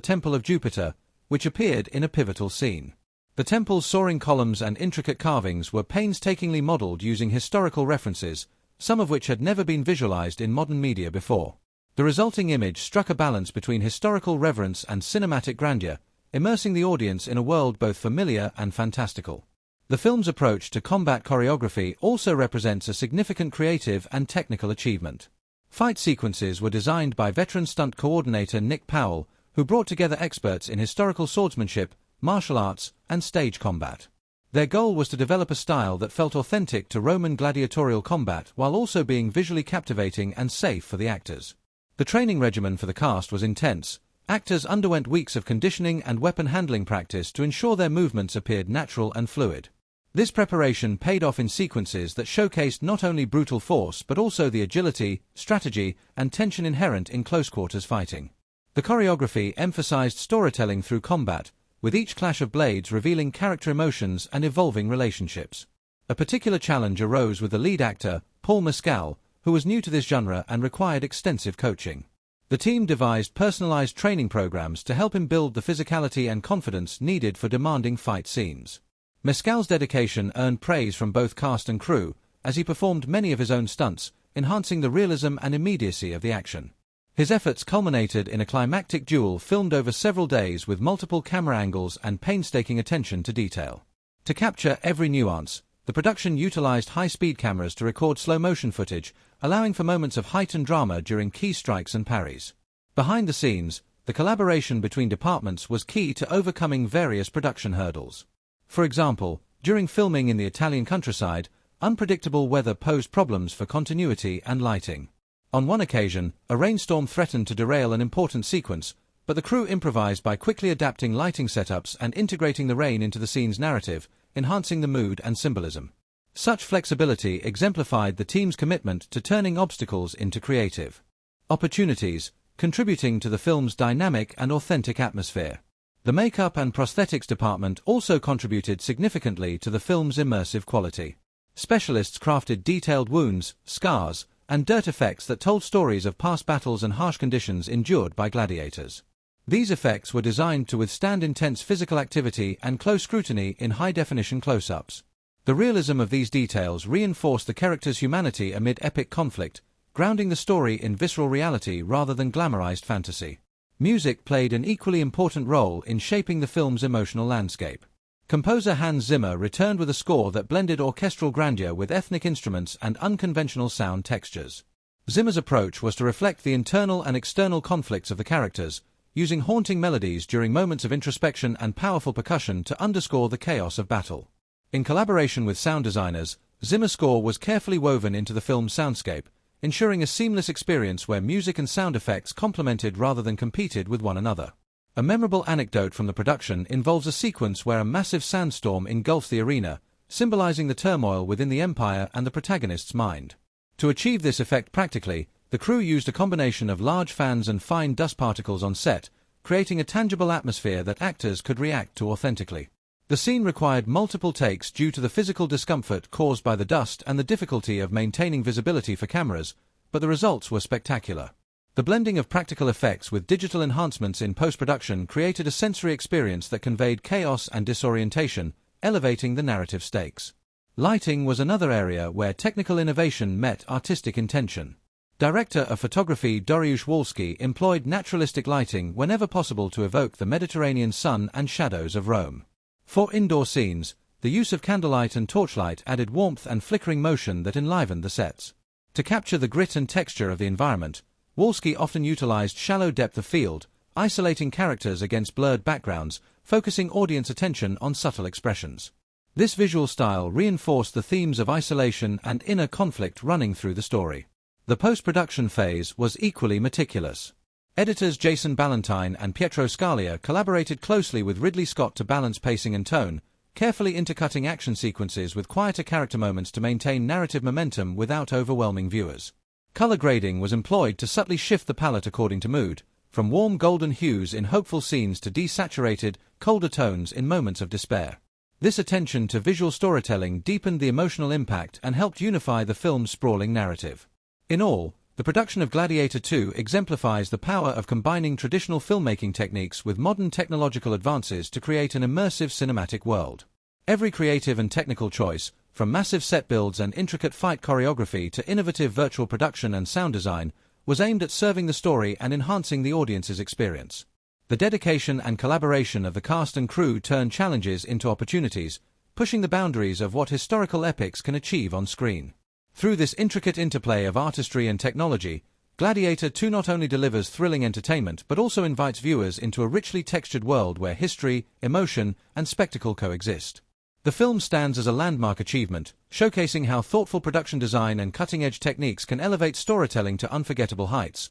Temple of Jupiter, which appeared in a pivotal scene. The temple's soaring columns and intricate carvings were painstakingly modeled using historical references, some of which had never been visualized in modern media before. The resulting image struck a balance between historical reverence and cinematic grandeur, immersing the audience in a world both familiar and fantastical. The film's approach to combat choreography also represents a significant creative and technical achievement. Fight sequences were designed by veteran stunt coordinator Nick Powell, who brought together experts in historical swordsmanship, martial arts, and stage combat. Their goal was to develop a style that felt authentic to Roman gladiatorial combat while also being visually captivating and safe for the actors. The training regimen for the cast was intense. Actors underwent weeks of conditioning and weapon handling practice to ensure their movements appeared natural and fluid. This preparation paid off in sequences that showcased not only brutal force but also the agility, strategy, and tension inherent in close-quarters fighting. The choreography emphasized storytelling through combat, with each clash of blades revealing character emotions and evolving relationships. A particular challenge arose with the lead actor, Paul Mescal, who was new to this genre and required extensive coaching. The team devised personalized training programs to help him build the physicality and confidence needed for demanding fight scenes. Mescal's dedication earned praise from both cast and crew, as he performed many of his own stunts, enhancing the realism and immediacy of the action. His efforts culminated in a climactic duel filmed over several days with multiple camera angles and painstaking attention to detail. To capture every nuance, the production utilized high-speed cameras to record slow-motion footage, allowing for moments of heightened drama during key strikes and parries. Behind the scenes, the collaboration between departments was key to overcoming various production hurdles. For example, during filming in the Italian countryside, unpredictable weather posed problems for continuity and lighting. On one occasion, a rainstorm threatened to derail an important sequence, but the crew improvised by quickly adapting lighting setups and integrating the rain into the scene's narrative, enhancing the mood and symbolism. Such flexibility exemplified the team's commitment to turning obstacles into creative opportunities, contributing to the film's dynamic and authentic atmosphere. The makeup and prosthetics department also contributed significantly to the film's immersive quality. Specialists crafted detailed wounds, scars, and dirt effects that told stories of past battles and harsh conditions endured by gladiators. These effects were designed to withstand intense physical activity and close scrutiny in high-definition close-ups. The realism of these details reinforced the character's humanity amid epic conflict, grounding the story in visceral reality rather than glamorized fantasy. Music played an equally important role in shaping the film's emotional landscape. Composer Hans Zimmer returned with a score that blended orchestral grandeur with ethnic instruments and unconventional sound textures. Zimmer's approach was to reflect the internal and external conflicts of the characters, using haunting melodies during moments of introspection and powerful percussion to underscore the chaos of battle. In collaboration with sound designers, Zimmer's score was carefully woven into the film's soundscape, ensuring a seamless experience where music and sound effects complemented rather than competed with one another. A memorable anecdote from the production involves a sequence where a massive sandstorm engulfs the arena, symbolizing the turmoil within the empire and the protagonist's mind. To achieve this effect practically, the crew used a combination of large fans and fine dust particles on set, creating a tangible atmosphere that actors could react to authentically. The scene required multiple takes due to the physical discomfort caused by the dust and the difficulty of maintaining visibility for cameras, but the results were spectacular. The blending of practical effects with digital enhancements in post-production created a sensory experience that conveyed chaos and disorientation, elevating the narrative stakes. Lighting was another area where technical innovation met artistic intention. Director of photography Dariusz Wolski employed naturalistic lighting whenever possible to evoke the Mediterranean sun and shadows of Rome. For indoor scenes, the use of candlelight and torchlight added warmth and flickering motion that enlivened the sets. To capture the grit and texture of the environment, Wolski often utilized shallow depth of field, isolating characters against blurred backgrounds, focusing audience attention on subtle expressions. This visual style reinforced the themes of isolation and inner conflict running through the story. The post-production phase was equally meticulous. Editors Jason Ballantyne and Pietro Scalia collaborated closely with Ridley Scott to balance pacing and tone, carefully intercutting action sequences with quieter character moments to maintain narrative momentum without overwhelming viewers. Color grading was employed to subtly shift the palette according to mood, from warm golden hues in hopeful scenes to desaturated, colder tones in moments of despair. This attention to visual storytelling deepened the emotional impact and helped unify the film's sprawling narrative. In all, the production of Gladiator II exemplifies the power of combining traditional filmmaking techniques with modern technological advances to create an immersive cinematic world. Every creative and technical choice, from massive set builds and intricate fight choreography to innovative virtual production and sound design, was aimed at serving the story and enhancing the audience's experience. The dedication and collaboration of the cast and crew turned challenges into opportunities, pushing the boundaries of what historical epics can achieve on screen. Through this intricate interplay of artistry and technology, Gladiator II not only delivers thrilling entertainment but also invites viewers into a richly textured world where history, emotion, and spectacle coexist. The film stands as a landmark achievement, showcasing how thoughtful production design and cutting-edge techniques can elevate storytelling to unforgettable heights.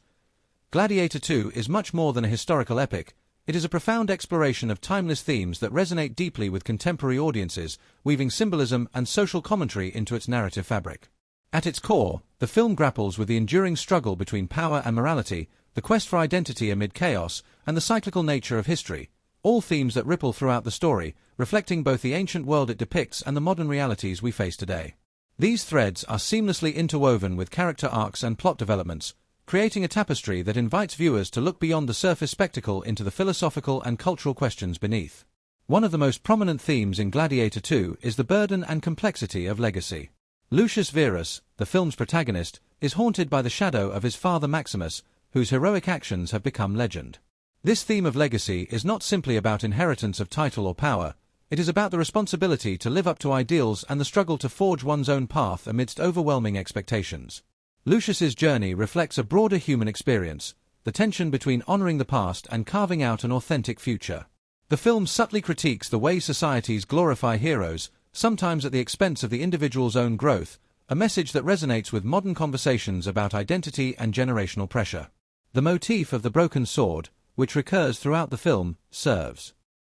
Gladiator II is much more than a historical epic. It is a profound exploration of timeless themes that resonate deeply with contemporary audiences, weaving symbolism and social commentary into its narrative fabric. At its core, the film grapples with the enduring struggle between power and morality, the quest for identity amid chaos, and the cyclical nature of history, all themes that ripple throughout the story, reflecting both the ancient world it depicts and the modern realities we face today. These threads are seamlessly interwoven with character arcs and plot developments, creating a tapestry that invites viewers to look beyond the surface spectacle into the philosophical and cultural questions beneath. One of the most prominent themes in Gladiator II is the burden and complexity of legacy. Lucius Verus, the film's protagonist, is haunted by the shadow of his father Maximus, whose heroic actions have become legend. This theme of legacy is not simply about inheritance of title or power, it is about the responsibility to live up to ideals and the struggle to forge one's own path amidst overwhelming expectations. Lucius's journey reflects a broader human experience, the tension between honoring the past and carving out an authentic future. The film subtly critiques the way societies glorify heroes, sometimes at the expense of the individual's own growth, a message that resonates with modern conversations about identity and generational pressure. The motif of the broken sword, which recurs throughout the film, serves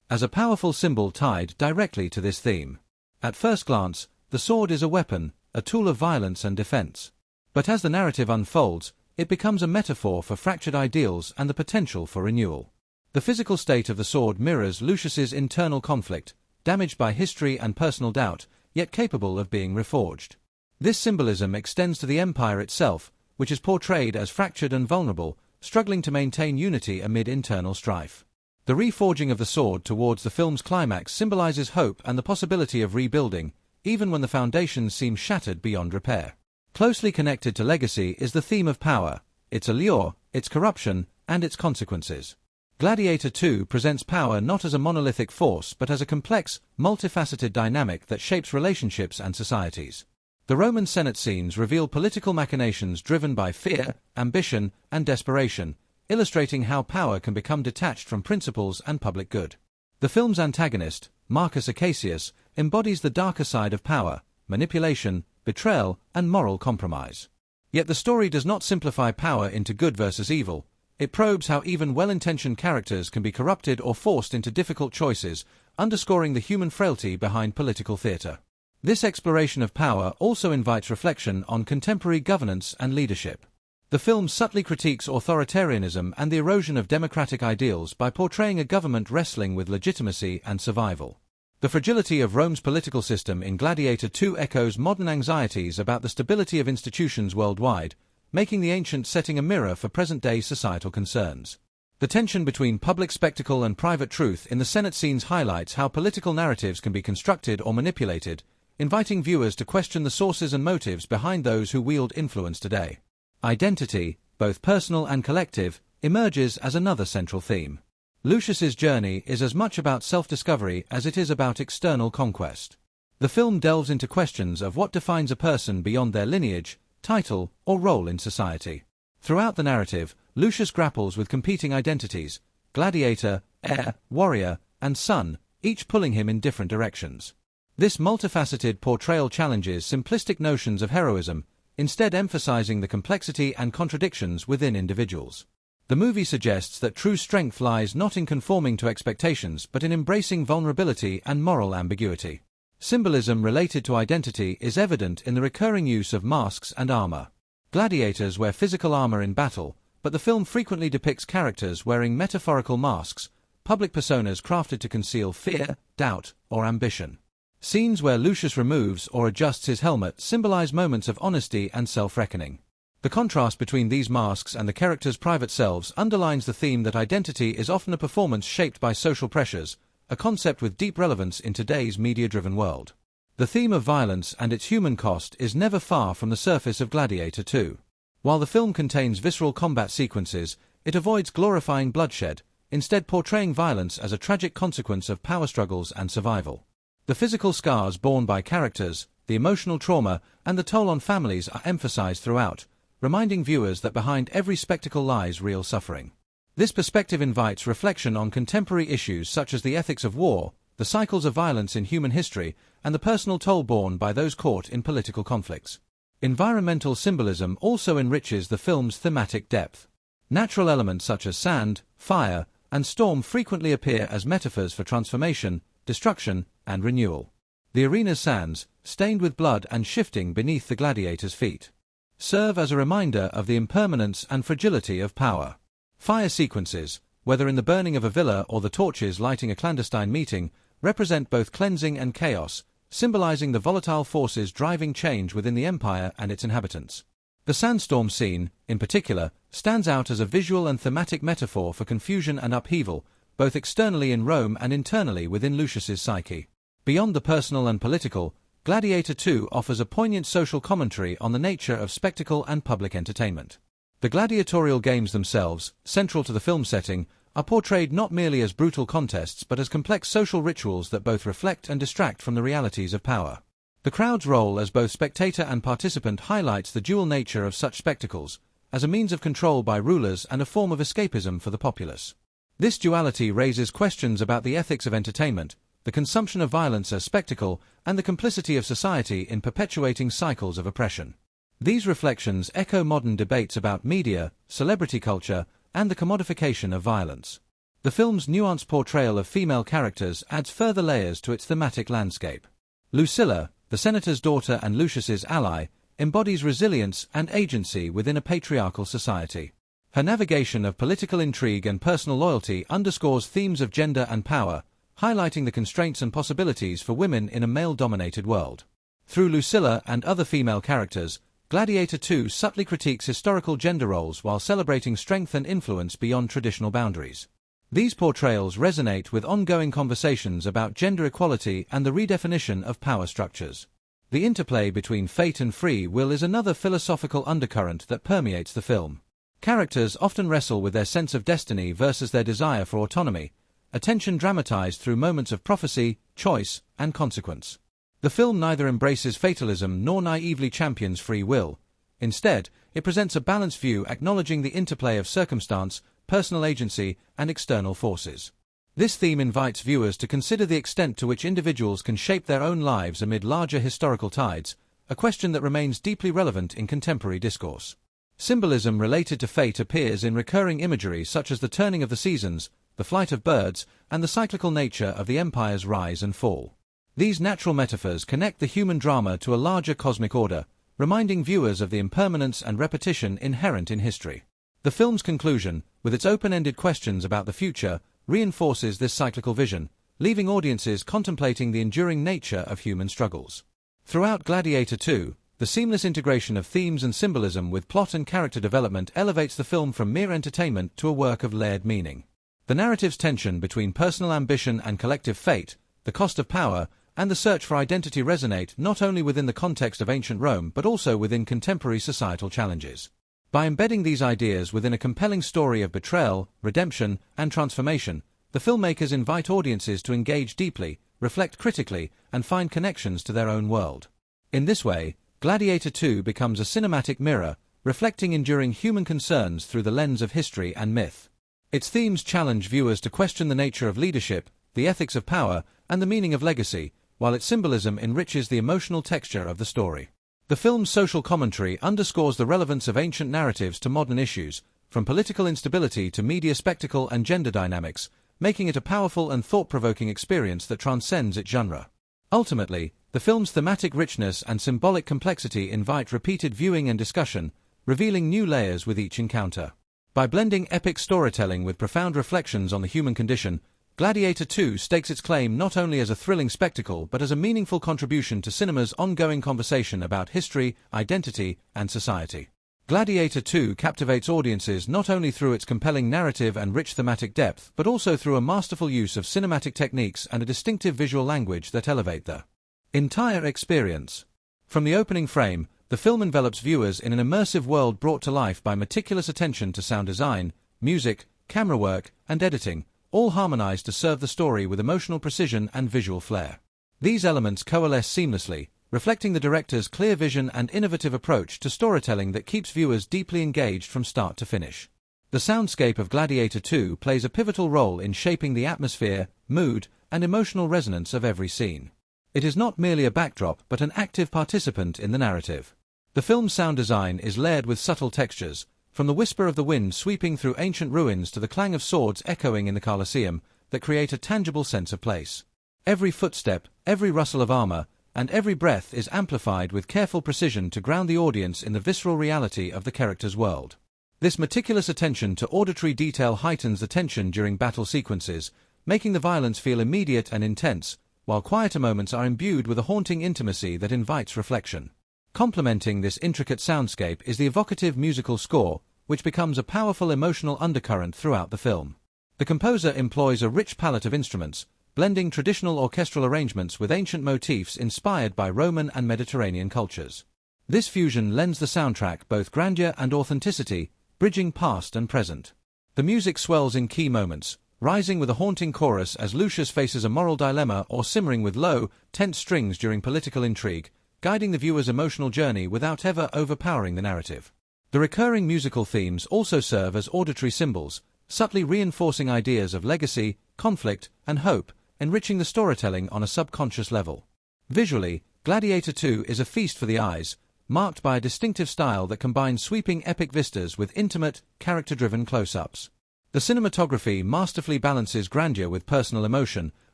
as a powerful symbol tied directly to this theme. At first glance, the sword is a weapon, a tool of violence and defense. But as the narrative unfolds, it becomes a metaphor for fractured ideals and the potential for renewal. The physical state of the sword mirrors Lucius's internal conflict, damaged by history and personal doubt, yet capable of being reforged. This symbolism extends to the empire itself, which is portrayed as fractured and vulnerable, struggling to maintain unity amid internal strife. The reforging of the sword towards the film's climax symbolizes hope and the possibility of rebuilding, even when the foundations seem shattered beyond repair. Closely connected to legacy is the theme of power, its allure, its corruption, and its consequences. Gladiator II presents power not as a monolithic force but as a complex, multifaceted dynamic that shapes relationships and societies. The Roman Senate scenes reveal political machinations driven by fear, ambition, and desperation, illustrating how power can become detached from principles and public good. The film's antagonist, Marcus Acacius, embodies the darker side of power, manipulation, betrayal, and moral compromise. Yet the story does not simplify power into good versus evil. It probes how even well-intentioned characters can be corrupted or forced into difficult choices, underscoring the human frailty behind political theatre. This exploration of power also invites reflection on contemporary governance and leadership. The film subtly critiques authoritarianism and the erosion of democratic ideals by portraying a government wrestling with legitimacy and survival. The fragility of Rome's political system in Gladiator II echoes modern anxieties about the stability of institutions worldwide, making the ancient setting a mirror for present-day societal concerns. The tension between public spectacle and private truth in the Senate scenes highlights how political narratives can be constructed or manipulated, inviting viewers to question the sources and motives behind those who wield influence today. Identity, both personal and collective, emerges as another central theme. Lucius's journey is as much about self-discovery as it is about external conquest. The film delves into questions of what defines a person beyond their lineage, title, or role in society. Throughout the narrative, Lucius grapples with competing identities: gladiator, heir, warrior, and son, each pulling him in different directions. This multifaceted portrayal challenges simplistic notions of heroism, instead emphasizing the complexity and contradictions within individuals. The movie suggests that true strength lies not in conforming to expectations but in embracing vulnerability and moral ambiguity. Symbolism related to identity is evident in the recurring use of masks and armor. Gladiators wear physical armor in battle, but the film frequently depicts characters wearing metaphorical masks, public personas crafted to conceal fear, doubt, or ambition. Scenes where Lucius removes or adjusts his helmet symbolize moments of honesty and self-reckoning. The contrast between these masks and the characters' private selves underlines the theme that identity is often a performance shaped by social pressures, a concept with deep relevance in today's media-driven world. The theme of violence and its human cost is never far from the surface of Gladiator II. While the film contains visceral combat sequences, it avoids glorifying bloodshed, instead portraying violence as a tragic consequence of power struggles and survival. The physical scars borne by characters, the emotional trauma, and the toll on families are emphasized throughout, reminding viewers that behind every spectacle lies real suffering. This perspective invites reflection on contemporary issues such as the ethics of war, the cycles of violence in human history, and the personal toll borne by those caught in political conflicts. Environmental symbolism also enriches the film's thematic depth. Natural elements such as sand, fire, and storm frequently appear as metaphors for transformation, destruction, and renewal. The arena's sands, stained with blood and shifting beneath the gladiator's feet, serve as a reminder of the impermanence and fragility of power. Fire sequences, whether in the burning of a villa or the torches lighting a clandestine meeting, represent both cleansing and chaos, symbolizing the volatile forces driving change within the empire and its inhabitants. The sandstorm scene, in particular, stands out as a visual and thematic metaphor for confusion and upheaval, both externally in Rome and internally within Lucius's psyche. Beyond the personal and political, Gladiator II offers a poignant social commentary on the nature of spectacle and public entertainment. The gladiatorial games themselves, central to the film setting, are portrayed not merely as brutal contests but as complex social rituals that both reflect and distract from the realities of power. The crowd's role as both spectator and participant highlights the dual nature of such spectacles, as a means of control by rulers and a form of escapism for the populace. This duality raises questions about the ethics of entertainment, the consumption of violence as spectacle, and the complicity of society in perpetuating cycles of oppression. These reflections echo modern debates about media, celebrity culture, and the commodification of violence. The film's nuanced portrayal of female characters adds further layers to its thematic landscape. Lucilla, the senator's daughter and Lucius's ally, embodies resilience and agency within a patriarchal society. Her navigation of political intrigue and personal loyalty underscores themes of gender and power, highlighting the constraints and possibilities for women in a male-dominated world. Through Lucilla and other female characters, Gladiator II subtly critiques historical gender roles while celebrating strength and influence beyond traditional boundaries. These portrayals resonate with ongoing conversations about gender equality and the redefinition of power structures. The interplay between fate and free will is another philosophical undercurrent that permeates the film. Characters often wrestle with their sense of destiny versus their desire for autonomy, a tension dramatized through moments of prophecy, choice, and consequence. The film neither embraces fatalism nor naively champions free will. Instead, it presents a balanced view acknowledging the interplay of circumstance, personal agency, and external forces. This theme invites viewers to consider the extent to which individuals can shape their own lives amid larger historical tides, a question that remains deeply relevant in contemporary discourse. Symbolism related to fate appears in recurring imagery such as the turning of the seasons, the flight of birds, and the cyclical nature of the empire's rise and fall. These natural metaphors connect the human drama to a larger cosmic order, reminding viewers of the impermanence and repetition inherent in history. The film's conclusion, with its open-ended questions about the future, reinforces this cyclical vision, leaving audiences contemplating the enduring nature of human struggles. Throughout Gladiator II, the seamless integration of themes and symbolism with plot and character development elevates the film from mere entertainment to a work of layered meaning. The narrative's tension between personal ambition and collective fate, the cost of power, and the search for identity resonate not only within the context of ancient Rome but also within contemporary societal challenges. By embedding these ideas within a compelling story of betrayal, redemption, and transformation, the filmmakers invite audiences to engage deeply, reflect critically, and find connections to their own world. In this way, Gladiator II becomes a cinematic mirror, reflecting enduring human concerns through the lens of history and myth. Its themes challenge viewers to question the nature of leadership, the ethics of power, and the meaning of legacy, while its symbolism enriches the emotional texture of the story. The film's social commentary underscores the relevance of ancient narratives to modern issues, from political instability to media spectacle and gender dynamics, making it a powerful and thought-provoking experience that transcends its genre. Ultimately, the film's thematic richness and symbolic complexity invite repeated viewing and discussion, revealing new layers with each encounter. By blending epic storytelling with profound reflections on the human condition, Gladiator II stakes its claim not only as a thrilling spectacle but as a meaningful contribution to cinema's ongoing conversation about history, identity, and society. Gladiator II captivates audiences not only through its compelling narrative and rich thematic depth but also through a masterful use of cinematic techniques and a distinctive visual language that elevate the entire experience. From the opening frame, the film envelops viewers in an immersive world brought to life by meticulous attention to sound design, music, camera work, and editing, all harmonized to serve the story with emotional precision and visual flair. These elements coalesce seamlessly, reflecting the director's clear vision and innovative approach to storytelling that keeps viewers deeply engaged from start to finish. The soundscape of Gladiator II plays a pivotal role in shaping the atmosphere, mood, and emotional resonance of every scene. It is not merely a backdrop but an active participant in the narrative. The film's sound design is layered with subtle textures, from the whisper of the wind sweeping through ancient ruins to the clang of swords echoing in the Colosseum, that create a tangible sense of place. Every footstep, every rustle of armor, and every breath is amplified with careful precision to ground the audience in the visceral reality of the character's world. This meticulous attention to auditory detail heightens the tension during battle sequences, making the violence feel immediate and intense, while quieter moments are imbued with a haunting intimacy that invites reflection. Complementing this intricate soundscape is the evocative musical score, which becomes a powerful emotional undercurrent throughout the film. The composer employs a rich palette of instruments, blending traditional orchestral arrangements with ancient motifs inspired by Roman and Mediterranean cultures. This fusion lends the soundtrack both grandeur and authenticity, bridging past and present. The music swells in key moments, rising with a haunting chorus as Lucius faces a moral dilemma or simmering with low, tense strings during political intrigue, guiding the viewer's emotional journey without ever overpowering the narrative. The recurring musical themes also serve as auditory symbols, subtly reinforcing ideas of legacy, conflict, and hope, enriching the storytelling on a subconscious level. Visually, Gladiator II is a feast for the eyes, marked by a distinctive style that combines sweeping epic vistas with intimate, character-driven close-ups. The cinematography masterfully balances grandeur with personal emotion,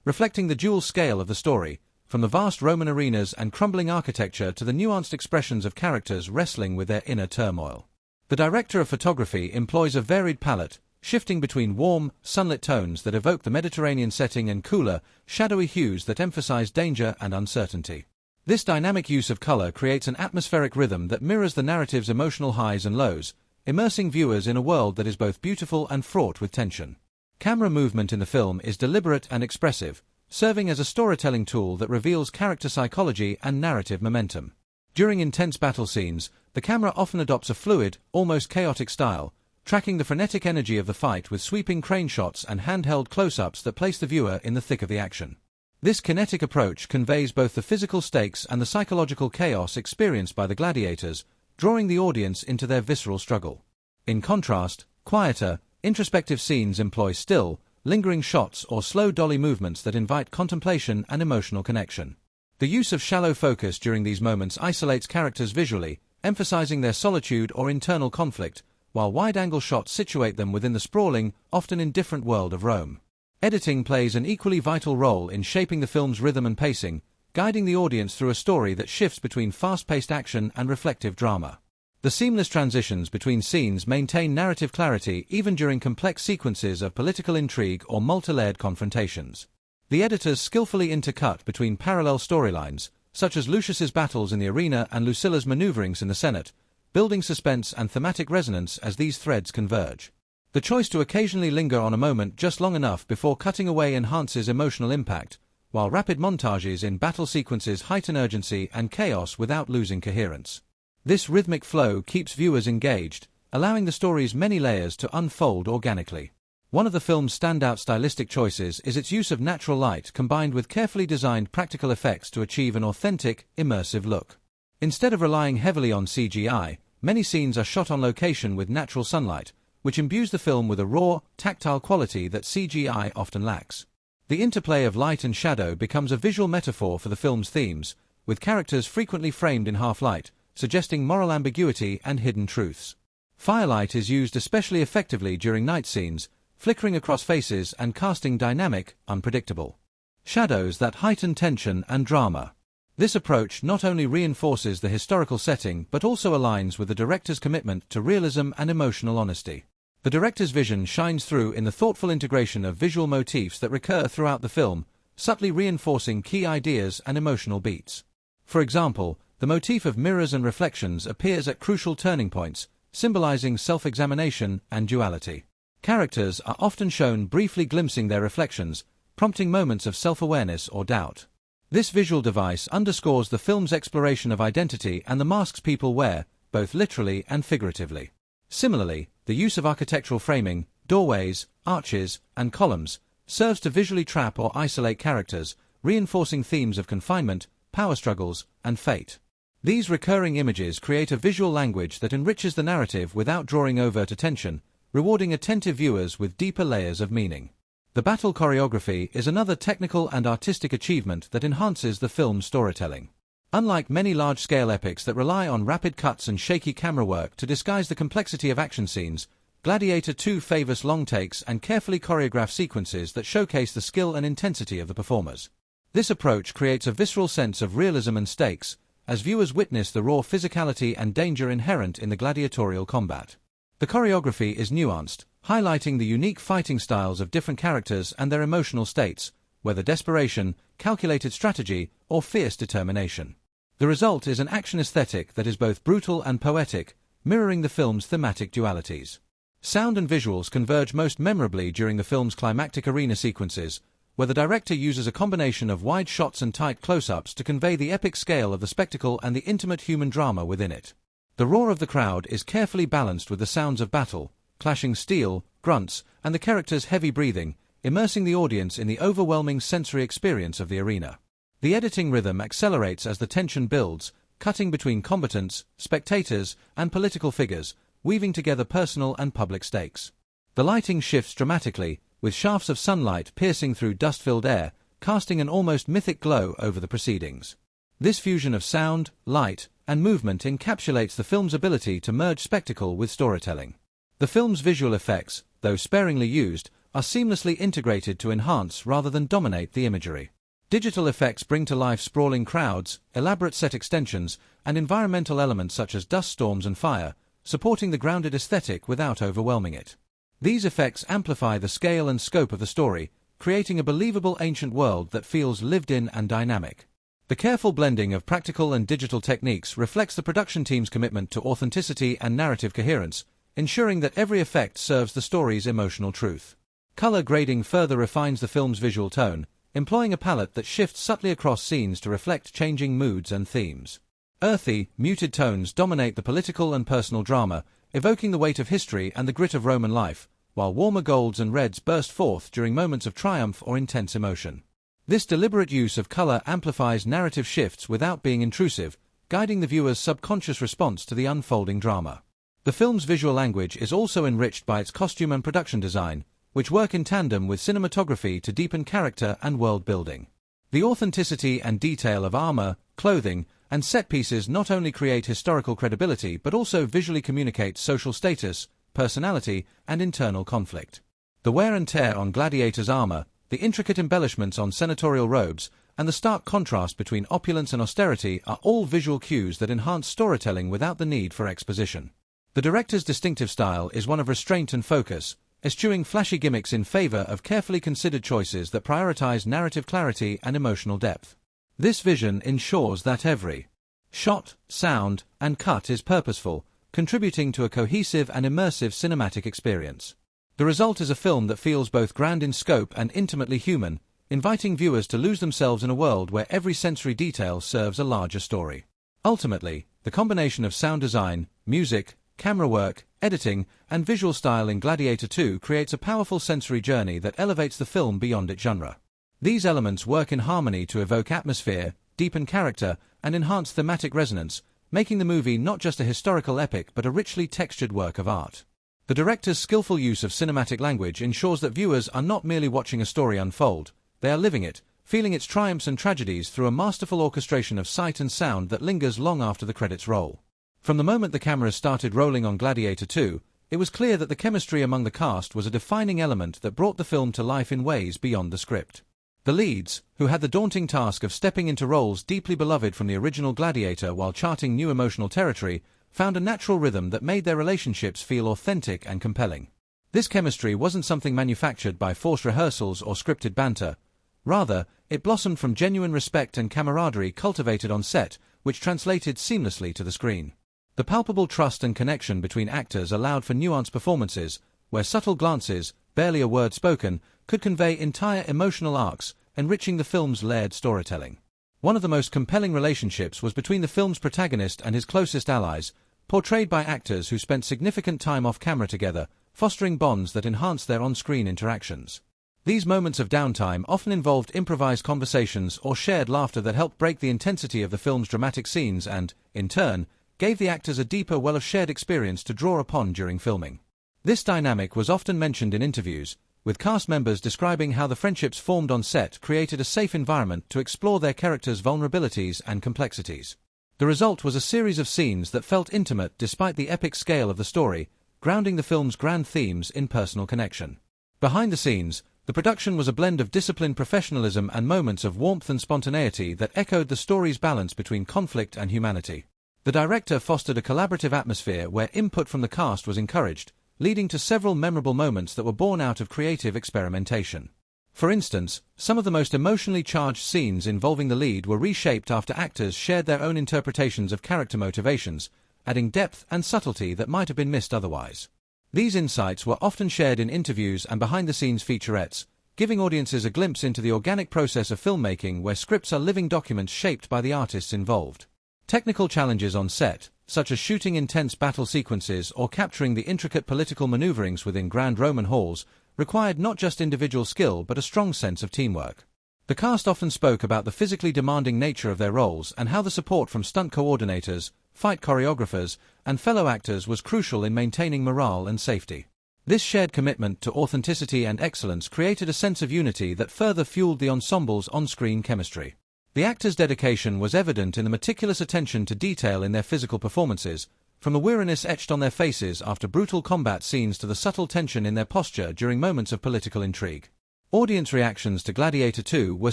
reflecting the dual scale of the story, from the vast Roman arenas and crumbling architecture to the nuanced expressions of characters wrestling with their inner turmoil. The director of photography employs a varied palette, shifting between warm, sunlit tones that evoke the Mediterranean setting and cooler, shadowy hues that emphasize danger and uncertainty. This dynamic use of color creates an atmospheric rhythm that mirrors the narrative's emotional highs and lows, immersing viewers in a world that is both beautiful and fraught with tension. Camera movement in the film is deliberate and expressive, serving as a storytelling tool that reveals character psychology and narrative momentum. During intense battle scenes, the camera often adopts a fluid, almost chaotic style, tracking the frenetic energy of the fight with sweeping crane shots and handheld close-ups that place the viewer in the thick of the action. This kinetic approach conveys both the physical stakes and the psychological chaos experienced by the gladiators, drawing the audience into their visceral struggle. In contrast, quieter, introspective scenes employ still, lingering shots or slow dolly movements that invite contemplation and emotional connection. The use of shallow focus during these moments isolates characters visually, emphasizing their solitude or internal conflict, while wide-angle shots situate them within the sprawling, often indifferent world of Rome. Editing plays an equally vital role in shaping the film's rhythm and pacing, guiding the audience through a story that shifts between fast-paced action and reflective drama. The seamless transitions between scenes maintain narrative clarity even during complex sequences of political intrigue or multi-layered confrontations. The editors skillfully intercut between parallel storylines, such as Lucius's battles in the arena and Lucilla's maneuverings in the Senate, building suspense and thematic resonance as these threads converge. The choice to occasionally linger on a moment just long enough before cutting away enhances emotional impact, while rapid montages in battle sequences heighten urgency and chaos without losing coherence. This rhythmic flow keeps viewers engaged, allowing the story's many layers to unfold organically. One of the film's standout stylistic choices is its use of natural light combined with carefully designed practical effects to achieve an authentic, immersive look. Instead of relying heavily on CGI, many scenes are shot on location with natural sunlight, which imbues the film with a raw, tactile quality that CGI often lacks. The interplay of light and shadow becomes a visual metaphor for the film's themes, with characters frequently framed in half-light, suggesting moral ambiguity and hidden truths. Firelight is used especially effectively during night scenes, flickering across faces and casting dynamic, unpredictable shadows that heighten tension and drama. This approach not only reinforces the historical setting but also aligns with the director's commitment to realism and emotional honesty. The director's vision shines through in the thoughtful integration of visual motifs that recur throughout the film, subtly reinforcing key ideas and emotional beats. For example, the motif of mirrors and reflections appears at crucial turning points, symbolizing self-examination and duality. Characters are often shown briefly glimpsing their reflections, prompting moments of self-awareness or doubt. This visual device underscores the film's exploration of identity and the masks people wear, both literally and figuratively. Similarly, the use of architectural framing, doorways, arches, and columns serves to visually trap or isolate characters, reinforcing themes of confinement, power struggles, and fate. These recurring images create a visual language that enriches the narrative without drawing overt attention, rewarding attentive viewers with deeper layers of meaning. The battle choreography is another technical and artistic achievement that enhances the film's storytelling. Unlike many large-scale epics that rely on rapid cuts and shaky camera work to disguise the complexity of action scenes, Gladiator II favors long takes and carefully choreographed sequences that showcase the skill and intensity of the performers. This approach creates a visceral sense of realism and stakes, as viewers witness the raw physicality and danger inherent in the gladiatorial combat. The choreography is nuanced, highlighting the unique fighting styles of different characters and their emotional states, whether desperation, calculated strategy, or fierce determination. The result is an action aesthetic that is both brutal and poetic, mirroring the film's thematic dualities. Sound and visuals converge most memorably during the film's climactic arena sequences, where the director uses a combination of wide shots and tight close-ups to convey the epic scale of the spectacle and the intimate human drama within it. The roar of the crowd is carefully balanced with the sounds of battle, clashing steel, grunts, and the characters' heavy breathing, immersing the audience in the overwhelming sensory experience of the arena. The editing rhythm accelerates as the tension builds, cutting between combatants, spectators, and political figures, weaving together personal and public stakes. The lighting shifts dramatically, with shafts of sunlight piercing through dust-filled air, casting an almost mythic glow over the proceedings. This fusion of sound, light, and movement encapsulates the film's ability to merge spectacle with storytelling. The film's visual effects, though sparingly used, are seamlessly integrated to enhance rather than dominate the imagery. Digital effects bring to life sprawling crowds, elaborate set extensions, and environmental elements such as dust storms and fire, supporting the grounded aesthetic without overwhelming it. These effects amplify the scale and scope of the story, creating a believable ancient world that feels lived in and dynamic. The careful blending of practical and digital techniques reflects the production team's commitment to authenticity and narrative coherence, ensuring that every effect serves the story's emotional truth. Color grading further refines the film's visual tone, employing a palette that shifts subtly across scenes to reflect changing moods and themes. Earthy, muted tones dominate the political and personal drama, evoking the weight of history and the grit of Roman life, while warmer golds and reds burst forth during moments of triumph or intense emotion. This deliberate use of color amplifies narrative shifts without being intrusive, guiding the viewer's subconscious response to the unfolding drama. The film's visual language is also enriched by its costume and production design, which work in tandem with cinematography to deepen character and world building. The authenticity and detail of armor, clothing, and set pieces not only create historical credibility but also visually communicate social status, personality, and internal conflict. The wear and tear on Gladiator's armor, the intricate embellishments on senatorial robes, and the stark contrast between opulence and austerity are all visual cues that enhance storytelling without the need for exposition. The director's distinctive style is one of restraint and focus, eschewing flashy gimmicks in favor of carefully considered choices that prioritize narrative clarity and emotional depth. This vision ensures that every shot, sound, and cut is purposeful, contributing to a cohesive and immersive cinematic experience. The result is a film that feels both grand in scope and intimately human, inviting viewers to lose themselves in a world where every sensory detail serves a larger story. Ultimately, the combination of sound design, music, camera work, editing, and visual style in Gladiator II creates a powerful sensory journey that elevates the film beyond its genre. These elements work in harmony to evoke atmosphere, deepen character, and enhance thematic resonance, making the movie not just a historical epic but a richly textured work of art. The director's skillful use of cinematic language ensures that viewers are not merely watching a story unfold, they are living it, feeling its triumphs and tragedies through a masterful orchestration of sight and sound that lingers long after the credits roll. From the moment the cameras started rolling on Gladiator II, it was clear that the chemistry among the cast was a defining element that brought the film to life in ways beyond the script. The leads, who had the daunting task of stepping into roles deeply beloved from the original Gladiator while charting new emotional territory, found a natural rhythm that made their relationships feel authentic and compelling. This chemistry wasn't something manufactured by forced rehearsals or scripted banter. Rather, it blossomed from genuine respect and camaraderie cultivated on set, which translated seamlessly to the screen. The palpable trust and connection between actors allowed for nuanced performances, where subtle glances, barely a word spoken, could convey entire emotional arcs, enriching the film's layered storytelling. One of the most compelling relationships was between the film's protagonist and his closest allies, portrayed by actors who spent significant time off camera together, fostering bonds that enhanced their on-screen interactions. These moments of downtime often involved improvised conversations or shared laughter that helped break the intensity of the film's dramatic scenes and, in turn, gave the actors a deeper well of shared experience to draw upon during filming. This dynamic was often mentioned in interviews, with cast members describing how the friendships formed on set created a safe environment to explore their characters' vulnerabilities and complexities. The result was a series of scenes that felt intimate despite the epic scale of the story, grounding the film's grand themes in personal connection. Behind the scenes, the production was a blend of disciplined professionalism and moments of warmth and spontaneity that echoed the story's balance between conflict and humanity. The director fostered a collaborative atmosphere where input from the cast was encouraged, leading to several memorable moments that were born out of creative experimentation. For instance, some of the most emotionally charged scenes involving the lead were reshaped after actors shared their own interpretations of character motivations, adding depth and subtlety that might have been missed otherwise. These insights were often shared in interviews and behind-the-scenes featurettes, giving audiences a glimpse into the organic process of filmmaking where scripts are living documents shaped by the artists involved. Technical challenges on set, such as shooting intense battle sequences or capturing the intricate political maneuverings within grand Roman halls, required not just individual skill but a strong sense of teamwork. The cast often spoke about the physically demanding nature of their roles and how the support from stunt coordinators, fight choreographers, and fellow actors was crucial in maintaining morale and safety. This shared commitment to authenticity and excellence created a sense of unity that further fueled the ensemble's on-screen chemistry. The actors' dedication was evident in the meticulous attention to detail in their physical performances, from the weariness etched on their faces after brutal combat scenes to the subtle tension in their posture during moments of political intrigue. Audience reactions to Gladiator II were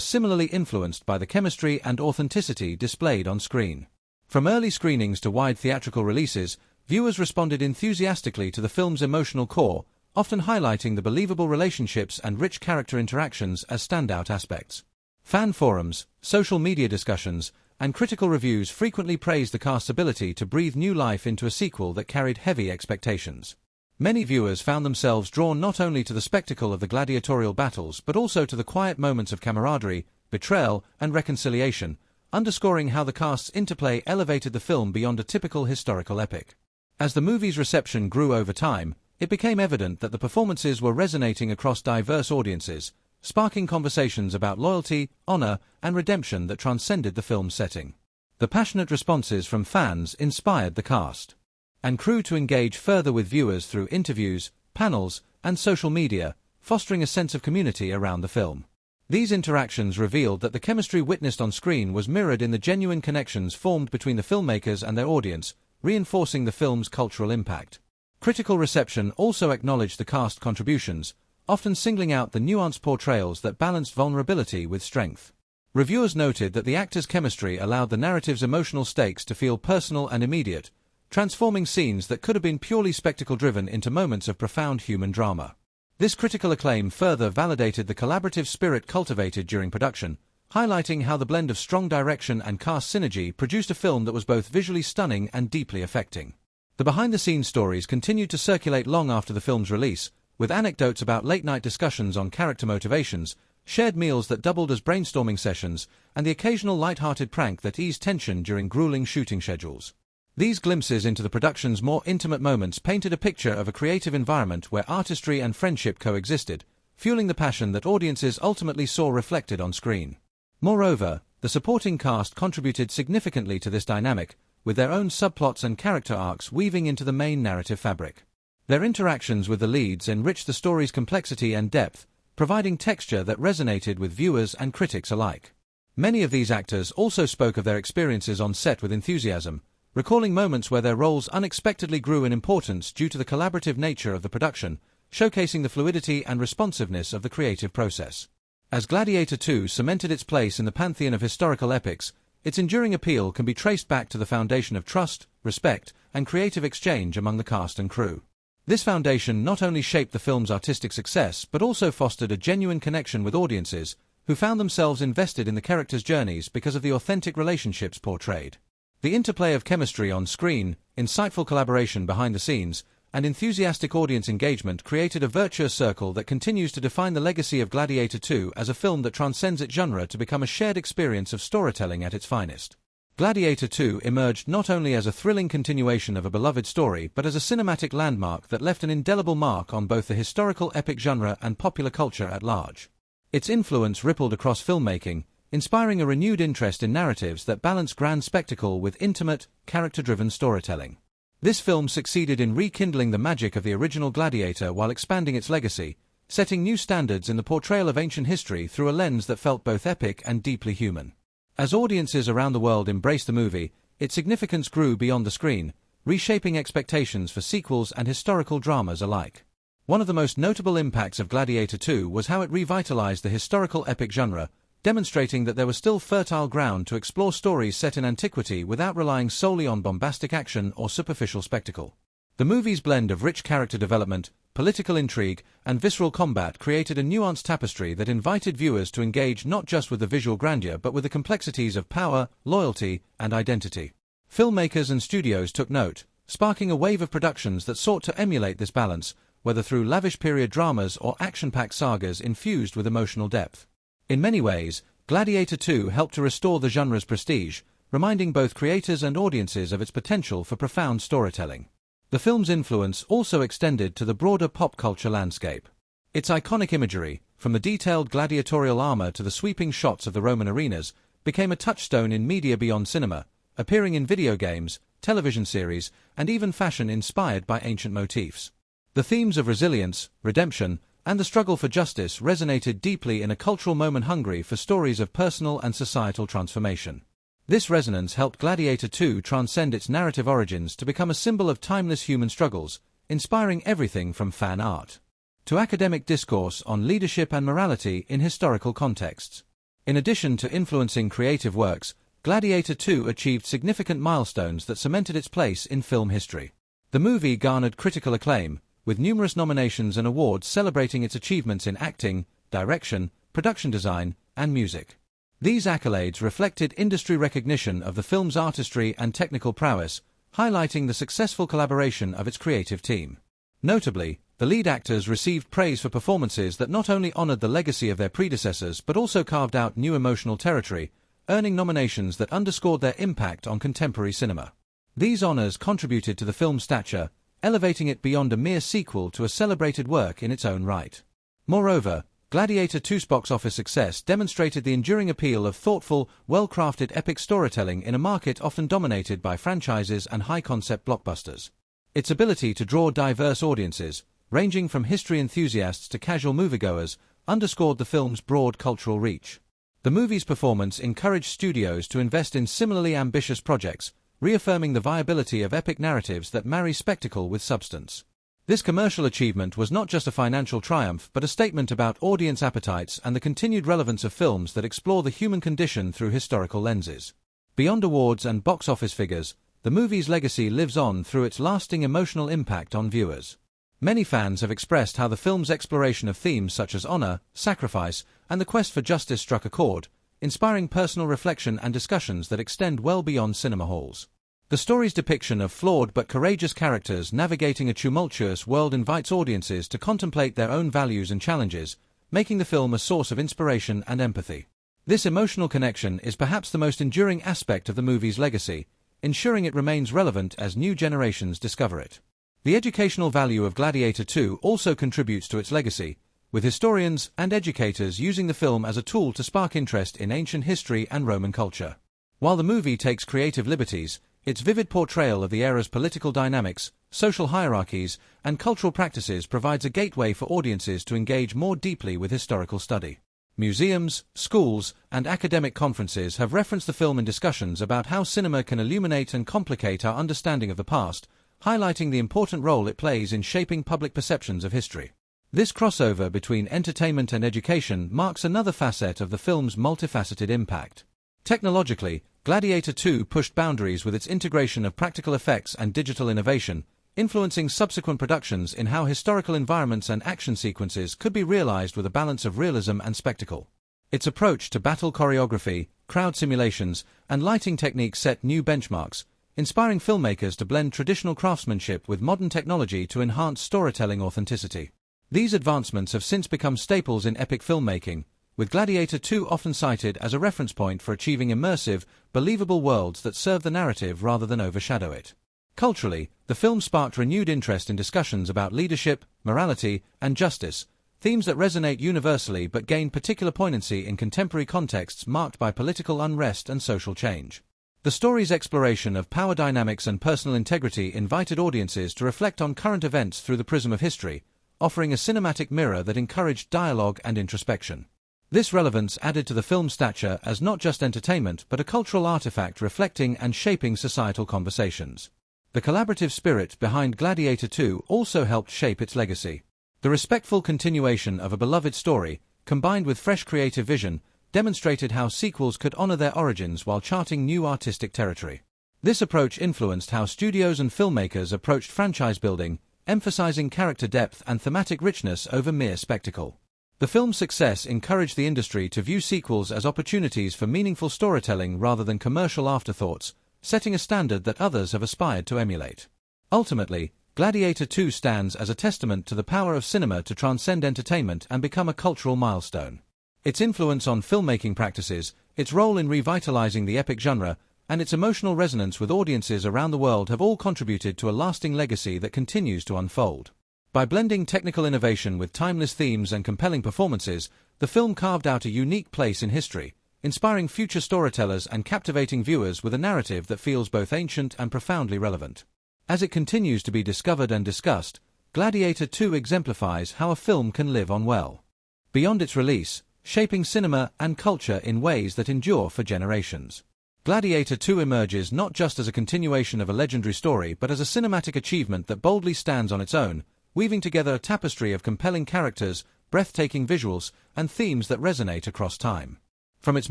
similarly influenced by the chemistry and authenticity displayed on screen. From early screenings to wide theatrical releases, viewers responded enthusiastically to the film's emotional core, often highlighting the believable relationships and rich character interactions as standout aspects. Fan forums, social media discussions, and critical reviews frequently praised the cast's ability to breathe new life into a sequel that carried heavy expectations. Many viewers found themselves drawn not only to the spectacle of the gladiatorial battles but also to the quiet moments of camaraderie, betrayal, and reconciliation, underscoring how the cast's interplay elevated the film beyond a typical historical epic. As the movie's reception grew over time, it became evident that the performances were resonating across diverse audiences, sparking conversations about loyalty, honor, and redemption that transcended the film's setting. The passionate responses from fans inspired the cast and crew to engage further with viewers through interviews, panels, and social media, fostering a sense of community around the film. These interactions revealed that the chemistry witnessed on screen was mirrored in the genuine connections formed between the filmmakers and their audience, reinforcing the film's cultural impact. Critical reception also acknowledged the cast contributions, often singling out the nuanced portrayals that balanced vulnerability with strength. Reviewers noted that the actors' chemistry allowed the narrative's emotional stakes to feel personal and immediate, transforming scenes that could have been purely spectacle-driven into moments of profound human drama. This critical acclaim further validated the collaborative spirit cultivated during production, highlighting how the blend of strong direction and cast synergy produced a film that was both visually stunning and deeply affecting. The behind-the-scenes stories continued to circulate long after the film's release, with anecdotes about late-night discussions on character motivations, shared meals that doubled as brainstorming sessions, and the occasional light-hearted prank that eased tension during grueling shooting schedules. These glimpses into the production's more intimate moments painted a picture of a creative environment where artistry and friendship coexisted, fueling the passion that audiences ultimately saw reflected on screen. Moreover, the supporting cast contributed significantly to this dynamic, with their own subplots and character arcs weaving into the main narrative fabric. Their interactions with the leads enriched the story's complexity and depth, providing texture that resonated with viewers and critics alike. Many of these actors also spoke of their experiences on set with enthusiasm, recalling moments where their roles unexpectedly grew in importance due to the collaborative nature of the production, showcasing the fluidity and responsiveness of the creative process. As Gladiator II cemented its place in the pantheon of historical epics, its enduring appeal can be traced back to the foundation of trust, respect, and creative exchange among the cast and crew. This foundation not only shaped the film's artistic success but also fostered a genuine connection with audiences, who found themselves invested in the characters' journeys because of the authentic relationships portrayed. The interplay of chemistry on screen, insightful collaboration behind the scenes, and enthusiastic audience engagement created a virtuous circle that continues to define the legacy of Gladiator II as a film that transcends its genre to become a shared experience of storytelling at its finest. Gladiator II emerged not only as a thrilling continuation of a beloved story but as a cinematic landmark that left an indelible mark on both the historical epic genre and popular culture at large. Its influence rippled across filmmaking, inspiring a renewed interest in narratives that balance grand spectacle with intimate, character-driven storytelling. This film succeeded in rekindling the magic of the original Gladiator while expanding its legacy, setting new standards in the portrayal of ancient history through a lens that felt both epic and deeply human. As audiences around the world embraced the movie, its significance grew beyond the screen, reshaping expectations for sequels and historical dramas alike. One of the most notable impacts of Gladiator II was how it revitalized the historical epic genre, demonstrating that there was still fertile ground to explore stories set in antiquity without relying solely on bombastic action or superficial spectacle. The movie's blend of rich character development, political intrigue, and visceral combat created a nuanced tapestry that invited viewers to engage not just with the visual grandeur but with the complexities of power, loyalty, and identity. Filmmakers and studios took note, sparking a wave of productions that sought to emulate this balance, whether through lavish period dramas or action-packed sagas infused with emotional depth. In many ways, Gladiator II helped to restore the genre's prestige, reminding both creators and audiences of its potential for profound storytelling. The film's influence also extended to the broader pop culture landscape. Its iconic imagery, from the detailed gladiatorial armor to the sweeping shots of the Roman arenas, became a touchstone in media beyond cinema, appearing in video games, television series, and even fashion inspired by ancient motifs. The themes of resilience, redemption, and the struggle for justice resonated deeply in a cultural moment hungry for stories of personal and societal transformation. This resonance helped Gladiator II transcend its narrative origins to become a symbol of timeless human struggles, inspiring everything from fan art to academic discourse on leadership and morality in historical contexts. In addition to influencing creative works, Gladiator II achieved significant milestones that cemented its place in film history. The movie garnered critical acclaim, with numerous nominations and awards celebrating its achievements in acting, direction, production design, and music. These accolades reflected industry recognition of the film's artistry and technical prowess, highlighting the successful collaboration of its creative team. Notably, the lead actors received praise for performances that not only honored the legacy of their predecessors but also carved out new emotional territory, earning nominations that underscored their impact on contemporary cinema. These honors contributed to the film's stature, elevating it beyond a mere sequel to a celebrated work in its own right. Moreover, Gladiator II's box office success demonstrated the enduring appeal of thoughtful, well-crafted epic storytelling in a market often dominated by franchises and high-concept blockbusters. Its ability to draw diverse audiences, ranging from history enthusiasts to casual moviegoers, underscored the film's broad cultural reach. The movie's performance encouraged studios to invest in similarly ambitious projects, reaffirming the viability of epic narratives that marry spectacle with substance. This commercial achievement was not just a financial triumph but a statement about audience appetites and the continued relevance of films that explore the human condition through historical lenses. Beyond awards and box office figures, the movie's legacy lives on through its lasting emotional impact on viewers. Many fans have expressed how the film's exploration of themes such as honor, sacrifice, and the quest for justice struck a chord, inspiring personal reflection and discussions that extend well beyond cinema halls. The story's depiction of flawed but courageous characters navigating a tumultuous world invites audiences to contemplate their own values and challenges, making the film a source of inspiration and empathy. This emotional connection is perhaps the most enduring aspect of the movie's legacy, ensuring it remains relevant as new generations discover it. The educational value of Gladiator II also contributes to its legacy, with historians and educators using the film as a tool to spark interest in ancient history and Roman culture. While the movie takes creative liberties, its vivid portrayal of the era's political dynamics, social hierarchies, and cultural practices provides a gateway for audiences to engage more deeply with historical study. Museums, schools, and academic conferences have referenced the film in discussions about how cinema can illuminate and complicate our understanding of the past, highlighting the important role it plays in shaping public perceptions of history. This crossover between entertainment and education marks another facet of the film's multifaceted impact. Technologically, Gladiator II pushed boundaries with its integration of practical effects and digital innovation, influencing subsequent productions in how historical environments and action sequences could be realized with a balance of realism and spectacle. Its approach to battle choreography, crowd simulations, and lighting techniques set new benchmarks, inspiring filmmakers to blend traditional craftsmanship with modern technology to enhance storytelling authenticity. These advancements have since become staples in epic filmmaking, with Gladiator II often cited as a reference point for achieving immersive, believable worlds that serve the narrative rather than overshadow it. Culturally, the film sparked renewed interest in discussions about leadership, morality, and justice, themes that resonate universally but gain particular poignancy in contemporary contexts marked by political unrest and social change. The story's exploration of power dynamics and personal integrity invited audiences to reflect on current events through the prism of history, offering a cinematic mirror that encouraged dialogue and introspection. This relevance added to the film's stature as not just entertainment but a cultural artifact reflecting and shaping societal conversations. The collaborative spirit behind Gladiator II also helped shape its legacy. The respectful continuation of a beloved story, combined with fresh creative vision, demonstrated how sequels could honor their origins while charting new artistic territory. This approach influenced how studios and filmmakers approached franchise building, emphasizing character depth and thematic richness over mere spectacle. The film's success encouraged the industry to view sequels as opportunities for meaningful storytelling rather than commercial afterthoughts, setting a standard that others have aspired to emulate. Ultimately, Gladiator II stands as a testament to the power of cinema to transcend entertainment and become a cultural milestone. Its influence on filmmaking practices, its role in revitalizing the epic genre, and its emotional resonance with audiences around the world have all contributed to a lasting legacy that continues to unfold. By blending technical innovation with timeless themes and compelling performances, the film carved out a unique place in history, inspiring future storytellers and captivating viewers with a narrative that feels both ancient and profoundly relevant. As it continues to be discovered and discussed, Gladiator II exemplifies how a film can live on well beyond its release, shaping cinema and culture in ways that endure for generations. Gladiator II emerges not just as a continuation of a legendary story but as a cinematic achievement that boldly stands on its own, weaving together a tapestry of compelling characters, breathtaking visuals, and themes that resonate across time. From its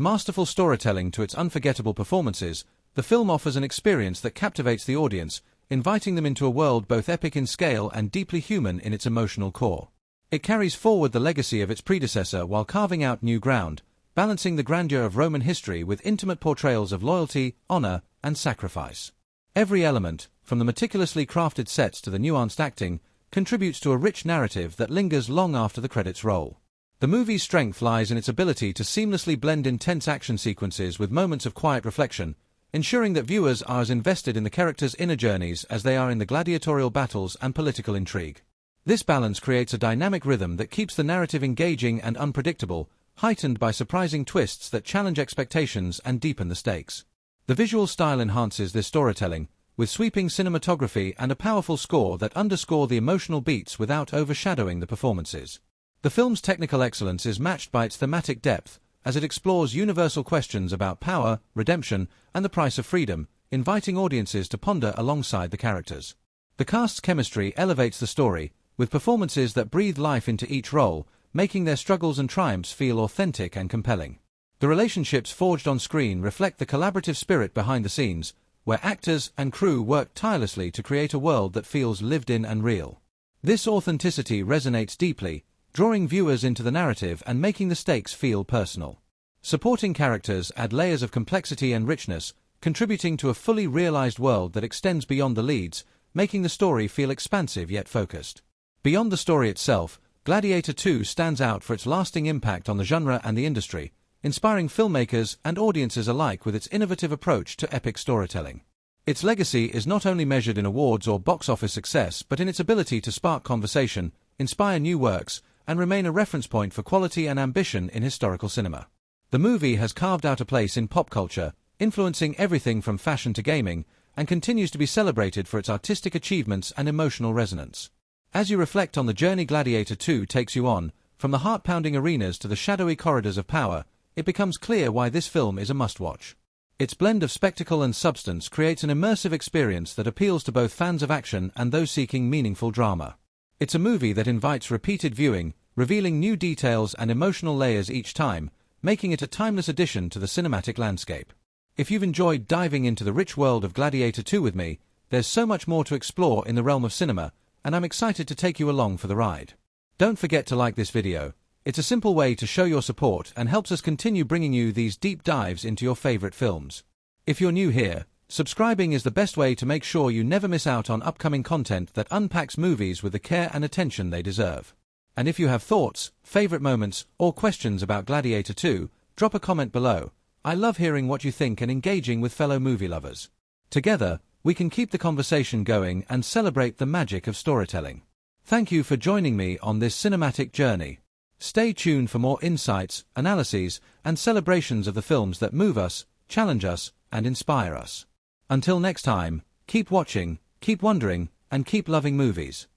masterful storytelling to its unforgettable performances, the film offers an experience that captivates the audience, inviting them into a world both epic in scale and deeply human in its emotional core. It carries forward the legacy of its predecessor while carving out new ground, balancing the grandeur of Roman history with intimate portrayals of loyalty, honor, and sacrifice. Every element, from the meticulously crafted sets to the nuanced acting, contributes to a rich narrative that lingers long after the credits roll. The movie's strength lies in its ability to seamlessly blend intense action sequences with moments of quiet reflection, ensuring that viewers are as invested in the characters' inner journeys as they are in the gladiatorial battles and political intrigue. This balance creates a dynamic rhythm that keeps the narrative engaging and unpredictable, heightened by surprising twists that challenge expectations and deepen the stakes. The visual style enhances this storytelling, with sweeping cinematography and a powerful score that underscore the emotional beats without overshadowing the performances. The film's technical excellence is matched by its thematic depth, as it explores universal questions about power, redemption, and the price of freedom, inviting audiences to ponder alongside the characters. The cast's chemistry elevates the story, with performances that breathe life into each role, making their struggles and triumphs feel authentic and compelling. The relationships forged on screen reflect the collaborative spirit behind the scenes, where actors and crew work tirelessly to create a world that feels lived in and real. This authenticity resonates deeply, drawing viewers into the narrative and making the stakes feel personal. Supporting characters add layers of complexity and richness, contributing to a fully realized world that extends beyond the leads, making the story feel expansive yet focused. Beyond the story itself, Gladiator II stands out for its lasting impact on the genre and the industry, inspiring filmmakers and audiences alike with its innovative approach to epic storytelling. Its legacy is not only measured in awards or box office success but in its ability to spark conversation, inspire new works, and remain a reference point for quality and ambition in historical cinema. The movie has carved out a place in pop culture, influencing everything from fashion to gaming, and continues to be celebrated for its artistic achievements and emotional resonance. As you reflect on the journey Gladiator II takes you on, from the heart-pounding arenas to the shadowy corridors of power, it becomes clear why this film is a must-watch. Its blend of spectacle and substance creates an immersive experience that appeals to both fans of action and those seeking meaningful drama. It's a movie that invites repeated viewing, revealing new details and emotional layers each time, making it a timeless addition to the cinematic landscape. If you've enjoyed diving into the rich world of Gladiator II with me, there's so much more to explore in the realm of cinema, and I'm excited to take you along for the ride. Don't forget to like this video. It's a simple way to show your support and helps us continue bringing you these deep dives into your favorite films. If you're new here, subscribing is the best way to make sure you never miss out on upcoming content that unpacks movies with the care and attention they deserve. And if you have thoughts, favorite moments, or questions about Gladiator II, drop a comment below. I love hearing what you think and engaging with fellow movie lovers. Together, we can keep the conversation going and celebrate the magic of storytelling. Thank you for joining me on this cinematic journey. Stay tuned for more insights, analyses, and celebrations of the films that move us, challenge us, and inspire us. Until next time, keep watching, keep wondering, and keep loving movies.